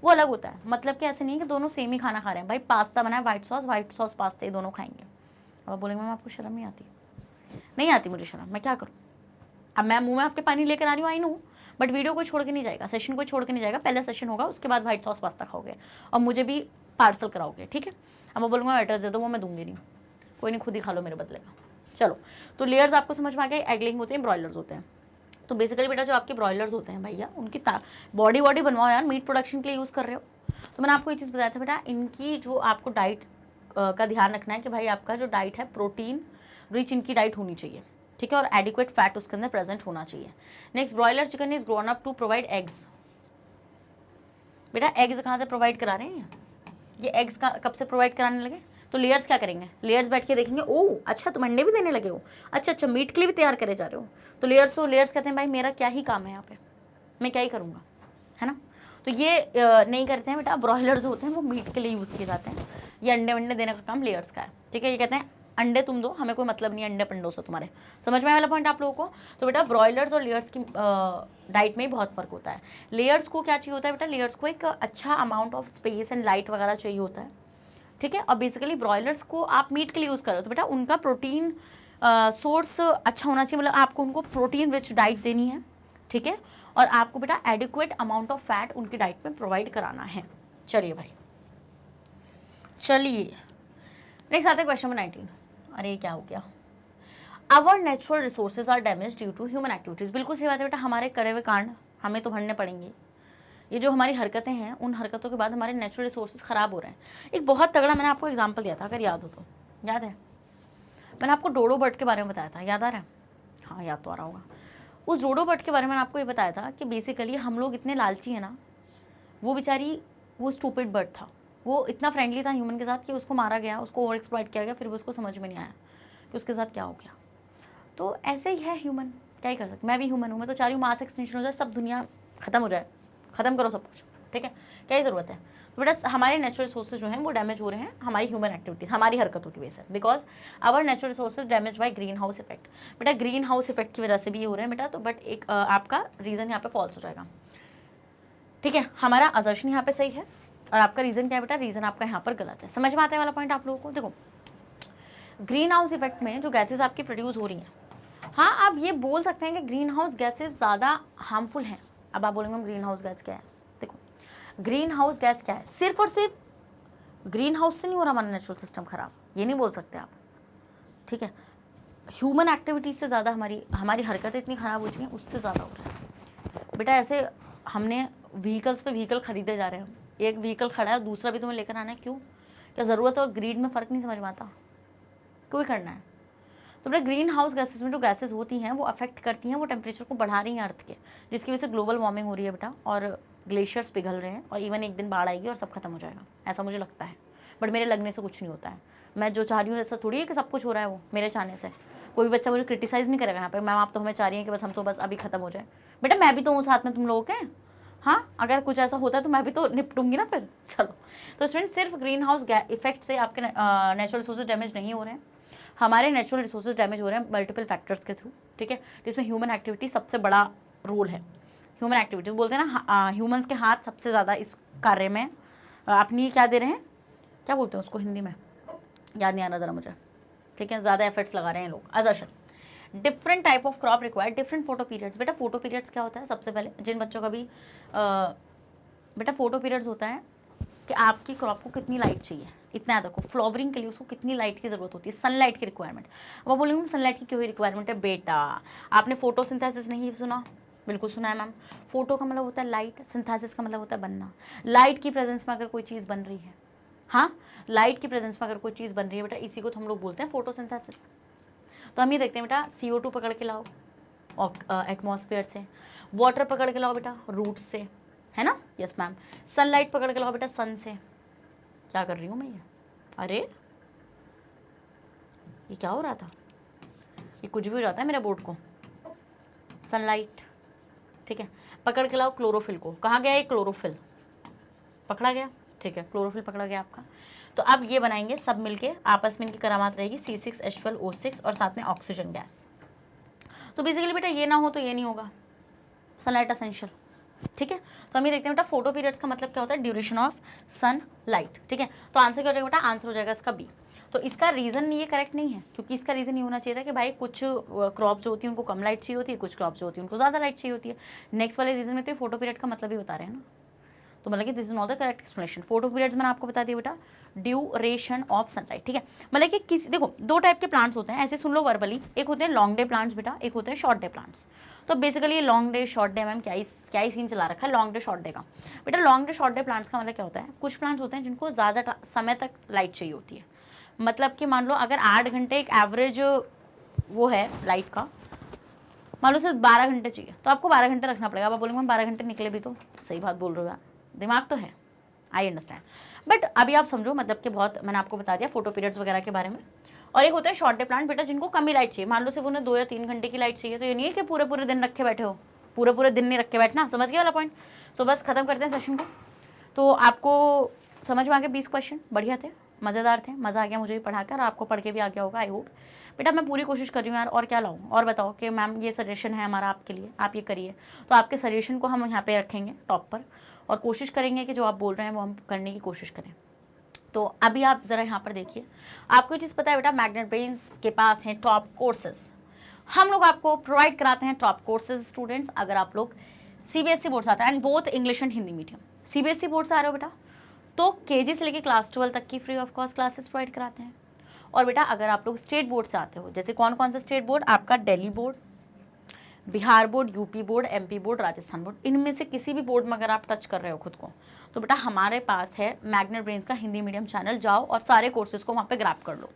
वो अलग होता है। मतलब कि ऐसे नहीं है कि दोनों सेम ही खाना खा रहे हैं। भाई पास्ता बना है वाइट सॉस पास्ता, ये दोनों खाएंगे। अब आप बोलेंगे मैम आपको शर्म नहीं आती? नहीं आती मुझे शर्म, मैं क्या करूँ? अब मैं मुंह में आपके पानी लेकर आ रही हूँ, आई नो, बट वीडियो कोई छोड़ के नहीं जाएगा, सेशन कोई छोड़ के नहीं जाएगा। पहले सेशन होगा, उसके बाद व्हाइट सॉस पास्ता खाओगे और मुझे भी पार्सल कराओगे, ठीक है। अब मैं बोलूँगा एड्रेस दे दो, वो मैं दूंगी नहीं, कोई नहीं, खुद ही खा लो मेरे बदले का। चलो, तो लेयर्स आपको समझ में आ गया, एगलिंग होते हैं, ब्रॉयलर्स होते हैं। तो बेसिकली बेटा जो आपके ब्रॉयलर्स होते हैं भैया, उनकी बॉडी बनवाओ यार, मीट प्रोडक्शन के लिए यूज़ कर रहे हो। तो मैंने आपको ये चीज़ बताया था बेटा, इनकी जो आपको डाइट का ध्यान रखना है कि भाई आपका जो डाइट है प्रोटीन रिच इनकी डाइट होनी चाहिए, ठीक है, और एडिक्वेट फैट उसके अंदर प्रेजेंट होना चाहिए। Next, broiler chicken is grown up to provide eggs. बेटा एग्स कहाँ से प्रोवाइड करा रहे हैं? ये एग्स का कब से प्रोवाइड कराने लगे? तो लेयर्स क्या करेंगे? लेयर्स बैठ के देखेंगे, ओह अच्छा तुम अंडे भी देने लगे हो, अच्छा मीट के लिए भी तैयार करे जा रहे हो। तो लेयर्स कहते हैं भाई मेरा क्या ही काम है यहाँ पे, मैं क्या ही करूँगा, है ना। तो ये नहीं करते हैं बेटा। ब्रॉयलर जो होते हैं वो मीट के लिए यूज़ किए जाते हैं, ये अंडे देने का काम लेयर्स का है, ठीक है। ये कहते हैं अंडे तुम दो, हमें कोई मतलब नहीं है अंडे पंडों से तुम्हारे। समझ में आया वाला पॉइंट आप लोगों को? तो बेटा ब्रॉयलर्स और लेयर्स की डाइट में ही बहुत फ़र्क होता है। लेयर्स को क्या चाहिए होता है बेटा? लेयर्स को एक अच्छा amount of space and light वगैरह चाहिए होता है, ठीक है। और बेसिकली ब्रॉयलर्स को आप मीट के लिए यूज़ करो तो बेटा उनका प्रोटीन सोर्स अच्छा होना चाहिए, मतलब आपको उनको प्रोटीन रिच डाइट देनी है, ठीक है। और आपको बेटा एडिक्वेट अमाउंट ऑफ फैट उनकी डाइट में प्रोवाइड कराना है। चलिए भाई, चलिए नेक्स्ट आता है क्वेश्चन नंबर 19। अरे क्या हो गया? Our natural resources are damage due to human activities. बिल्कुल सही बात है बेटा, हमारे करे हुए कांड हमें तो भरने पड़ेंगे। ये जो हमारी हरकतें हैं, उन हरकतों के बाद हमारे नेचुरल रिसोर्सेज ख़राब हो रहे हैं। एक बहुत तगड़ा मैंने आपको एग्जांपल दिया था, अगर याद हो तो। याद है? मैंने आपको डोडो बर्ड के बारे में बताया था, याद आ रहा है? हाँ याद तो आ रहा होगा। उस डोडो बर्ड के बारे में मैंने आपको ये बताया था कि बेसिकली हम लोग इतने लालची हैं ना, वो बेचारी वो स्टूपिड बर्ड था, वो इतना फ्रेंडली था ह्यूमन के साथ कि उसको मारा गया, उसको ओवर एक्सप्लॉइट किया गया, फिर भी उसको समझ में नहीं आया कि उसके साथ क्या हो गया। तो ऐसे ही है ह्यूमन, क्या ही कर सकते। मैं भी ह्यूमन हूँ, मैं तो चाह रही हूँ मास एक्सटेंशन हो जाए, सब दुनिया खत्म हो जाए, खत्म करो सब कुछ, ठीक है, क्या ही ज़रूरत है। तो बेटा हमारे नेचुरल रिसोर्सेज जो हैं वो डैमेज हो रहे हैं हमारी ह्यूमन एक्टिविटीज़, हमारी हरकतों की वजह से, because our natural resources damage by greenhouse effect. बेटा ग्रीन हाउस इफेक्ट की वजह से भी ये हो रहे हैं बेटा। तो बट एक आपका रीज़न यहाँ पे फॉल्स हो जाएगा, ठीक है। हमारा असर्शन यहाँ पे सही है और आपका रीज़न क्या है बेटा? रीज़न आपका यहाँ पर गलत है। समझ में आता है वाला पॉइंट आप लोगों को? देखो ग्रीन हाउस इफेक्ट में जो गैसेज आपकी प्रोड्यूस हो रही हैं, हाँ आप ये बोल सकते हैं कि ग्रीन हाउस गैसेज ज़्यादा हार्मफुल हैं। अब आप बोलेंगे ग्रीन हाउस गैस क्या है? देखो ग्रीन हाउस गैस क्या है, सिर्फ और सिर्फ ग्रीन हाउस से नहीं हो रहा हमारा नेचुरल सिस्टम ख़राब, ये नहीं बोल सकते आप, ठीक है। ह्यूमन एक्टिविटीज़ से ज़्यादा हमारी हरकतें इतनी ख़राब हो चुकी हैं, उससे ज़्यादा हो रहा है बेटा। ऐसे हमने व्हीकल्स पे व्हीकल खरीदे जा रहे हैं, एक व्हीकल खड़ा है दूसरा भी तुम्हें लेकर आना है, क्यों? क्या ज़रूरत है? और ग्रीड में फ़र्क नहीं समझ में आता, क्यों करना है? तो बेटा ग्रीन हाउस गैसेस में जो गैसेस होती हैं वो अफेक्ट करती हैं, वो टेम्परेचर को बढ़ा रही हैं अर्थ के, जिसकी वजह से ग्लोबल वार्मिंग हो रही है बेटा। और ग्लेशियर्स पिघल रहे हैं और इवन एक दिन बाढ़ आएगी और सब खत्म हो जाएगा, ऐसा मुझे लगता है। बट मेरे लगने से कुछ नहीं होता है। मैं जो चाह रही हूँ ऐसा थोड़ी है कि सब कुछ हो रहा है वो मेरे चाहने से। कोई भी बच्चा मुझे क्रिटिसाइज़ नहीं करेगा यहाँ पे, मैम आप तो हमें चाह रही हैं कि बस हम तो बस अभी खत्म हो जाए। बेटा मैं भी तो हूँ साथ में तुम लोगों के। हाँ, अगर कुछ ऐसा होता है तो मैं भी तो निपटूंगी ना फिर। चलो, तो स्टूडेंट सिर्फ ग्रीन हाउस इफेक्ट से आपके नेचुरल रिसोर्सेज डैमेज नहीं हो रहे हैं। हमारे नेचुरल रिसोर्सेज डैमेज हो रहे हैं मल्टीपल फैक्टर्स के थ्रू, ठीक है, जिसमें ह्यूमन एक्टिविटी सबसे बड़ा रोल है। ह्यूमन एक्टिविटी बोलते हैं ना, ह्यूमंस के हाथ सबसे ज़्यादा इस कार्य में अपनी क्या दे रहे हैं, क्या बोलते हैं उसको हिंदी में, याद नहीं आ रहा ज़रा मुझे, ठीक है, ज़्यादा एफर्ट्स लगा रहे हैं लोग। अजर्शन, different type of crop required different photo periods. बेटा फोटो पीरियड्स क्या होता है, सबसे पहले जिन बच्चों का भी बेटा फोटो पीरियड्स होता है कि आपकी क्रॉप को कितनी लाइट चाहिए, इतना याद रखो। फ्लावरिंग के लिए उसको कितनी लाइट की ज़रूरत होती है, सनलाइट की रिक्वायरमेंट। अब आप बोलेंगे सनलाइट की क्यों रिक्वायरमेंट है? बेटा आपने फोटोसिंथेसिस नहीं सुना? बिल्कुल सुना है मैम। फोटो का मतलब होता है लाइट, सिंथेसिस का मतलब होता है बनना। लाइट की प्रेजेंस में अगर कोई चीज़ बन रही है, हाँ, लाइट की प्रेजेंस में अगर कोई चीज़ बन रही है बेटा, इसी को तो हम लोग बोलते हैं फोटोसिंथेसिस। तो हम ये देखते हैं बेटा, CO2 पकड़ के लाओ एटमॉस्फेयर से, वाटर पकड़ के लाओ बेटा रूट से, है ना, यस मैम। सनलाइट पकड़ के लाओ बेटा सन से। क्या कर रही हूँ मैं ये? अरे ये क्या हो रहा था? ये कुछ भी हो जाता है मेरे बोर्ड को। सनलाइट, ठीक है, पकड़ के लाओ क्लोरोफिल को। कहाँ गया ये क्लोरोफिल? पकड़ा गया, ठीक है, क्लोरोफिल पकड़ा गया आपका। तो अब ये बनाएंगे सब मिलके, आपस में इनकी करामात रहेगी C6H12O6 और साथ में ऑक्सीजन गैस। तो बेसिकली बेटा ये ना हो तो ये नहीं होगा, सनलाइट असेंशियल, ठीक है। तो हम ये देखते हैं बेटा फोटो पीरियड्स का मतलब क्या होता है, ड्यूरेशन ऑफ सनलाइट, ठीक है। तो आंसर क्या हो जाएगा बेटा? आंसर हो जाएगा इसका बी। तो इसका रीज़न ये करेक्ट नहीं है, क्योंकि इसका रीज़न ये होना चाहिए था कि भाई कुछ क्रॉप्स जो होती हैं उनको कम लाइट चाहिए होती है, कुछ क्रॉप्स जो होती हैं उनको ज़्यादा लाइट चाहिए होती है। नेक्स्ट वाले रीज़न में तो फोटो पीरियड का मतलब ही बता रहे हैं ना, तो मतलब कि this is not the correct explanation. Photo periods मैंने आपको बता दिया बेटा, ड्यूरेशन ऑफ सनलाइट, ठीक है। मतलब कि किसी, देखो दो टाइप के प्लांट्स होते हैं, ऐसे सुन लो वर्बली, एक होते हैं लॉन्ग डे प्लांट्स बेटा, एक होते हैं शॉर्ट डे प्लांट्स। तो basically long day short day, ma'am क्या ही सीन चला रखा है लॉन्ग डे शॉर्ट डे का। बेटा long day short day plants का मतलब क्या होता है, कुछ प्लांट्स होते हैं जिनको ज़्यादा समय तक लाइट चाहिए होती है। मतलब कि मान लो अगर 8 घंटे एक एवरेज वो है लाइट का, मान लो सिर्फ 12 घंटे चाहिए, तो आपको 12 घंटे रखना पड़ेगा। आप बोलेंगे 12 घंटे निकले भी तो, सही बात बोल रहे हो यार, दिमाग तो है, आई अंडरस्टैंड। बट अभी आप समझो मतलब कि बहुत मैंने आपको बता दिया फोटो पीरियड्स वगैरह के बारे में। और एक होता है शॉर्ट डे प्लांट बेटा, जिनको कम ही लाइट चाहिए, मान लो सिर्फ उन्हें 2 या 3 घंटे की लाइट चाहिए। तो ये नहीं है कि पूरे पूरे दिन रखे बैठे हो, पूरे दिन नहीं रखे बैठना, समझ गए वाला पॉइंट। सो बस खत्म करते हैं सेशन को। तो आपको समझ में आ गए 20 क्वेश्चन, बढ़िया थे, मज़ेदार थे, मज़ा आ गया मुझे भी पढ़ाकर, आपको पढ़ के भी आ गया होगा आई होप। बेटा मैं पूरी कोशिश कर रही हूँ यार, और क्या लाऊँ, और बताओ कि मैम ये सजेशन है हमारा आपके लिए, आप ये करिए। तो आपके सजेशन को हम यहाँ पे रखेंगे टॉप पर, और कोशिश करेंगे कि जो आप बोल रहे हैं वो हम करने की कोशिश करें। तो अभी आप ज़रा यहाँ पर देखिए, आपको ये चीज़ पता है बेटा, मैग्नेट ब्रेन्स के पास हैं टॉप कोर्सेज। हम लोग आपको प्रोवाइड कराते हैं टॉप कोर्सेज स्टूडेंट्स, अगर आप लोग CBSE बोर्ड से आते हैं, and both English and Hindi medium. CBSE board से आ रहे हो बेटा, तो KG से लेकर क्लास 12 तक की free of cost classes provide कराते हैं। और बेटा अगर आप लोग स्टेट बोर्ड से आते हो, जैसे कौन कौन से स्टेट बोर्ड, आपका Delhi board, Bihar board, UP board, MP board, Rajasthan board, इनमें से किसी भी बोर्ड में अगर आप टच कर रहे हो खुद को, तो बेटा हमारे पास है मैग्नेट ब्रेन्स का हिंदी मीडियम चैनल, जाओ और सारे कोर्सेज को वहाँ पे ग्रैब कर लो,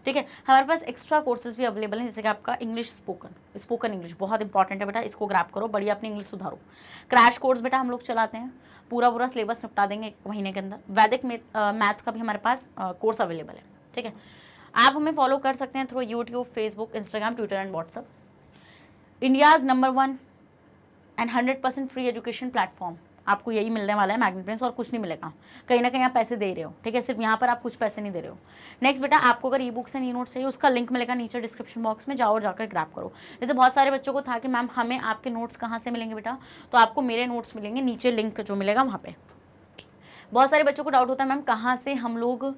ठीक है। हमारे पास एक्स्ट्रा कोर्सेज भी अवेलेबल हैं, जैसे कि आपका इंग्लिश स्पोकन इंग्लिश बहुत इंपॉर्टेंट है बेटा, इसको ग्रैब करो, बढ़िया अपनी इंग्लिश सुधारो। क्रैश कोर्स बेटा हम लोग चलाते हैं, पूरा सिलेबस निपटा देंगे 1 महीने के अंदर। वैदिक मैथ्स का भी हमारे पास कोर्स अवेलेबल है, ठीक है। आप हमें फॉलो कर सकते हैं through YouTube, Facebook, Instagram, Twitter and WhatsApp. India's number 1 and 100% free education platform, आपको यही मिलने वाला है मैग्नेट ब्रेन्स, और कुछ नहीं मिलेगा। कहीं ना कहीं आप पैसे दे रहे हो, ठीक है, सिर्फ यहाँ पर आप कुछ पैसे नहीं दे रहे हो। नेक्स्ट बेटा आपको अगर ई-बुक्स एंड ई-नोट्स चाहिए, उसका लिंक मिलेगा नीचे डिस्क्रिप्शन बॉक्स में, जाओ और जाकर ग्रैब करो। जैसे बहुत सारे बच्चों को था कि मैम हमें आपके नोट्स कहाँ से मिलेंगे बेटा, तो आपको मेरे नोट्स मिलेंगे, नीचे लिंक जो मिलेगा वहाँ पर। बहुत सारे बच्चों को डाउट होता है मैम कहाँ से हम लोग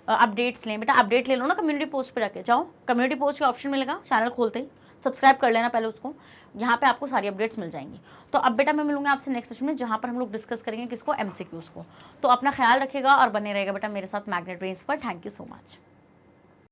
अपडेट्स लें। बेटा अपडेट ले लो ना कम्युनिटी पोस्ट पे जाके, जाओ कम्युनिटी पोस्ट का ऑप्शन मिलेगा चैनल खोलते ही, सब्सक्राइब कर लेना पहले उसको, यहाँ पे आपको सारी अपडेट्स मिल जाएंगी। तो अब बेटा मैं मिलूंगा आपसे नेक्स्ट सेशन में, जहाँ पर हम लोग डिस्कस करेंगे किसको, MCQs को। तो अपना ख्याल रखिएगा और बने रहेगा बेटा मेरे साथ मैग्नेट ब्रेन्स पर। Thank you so much.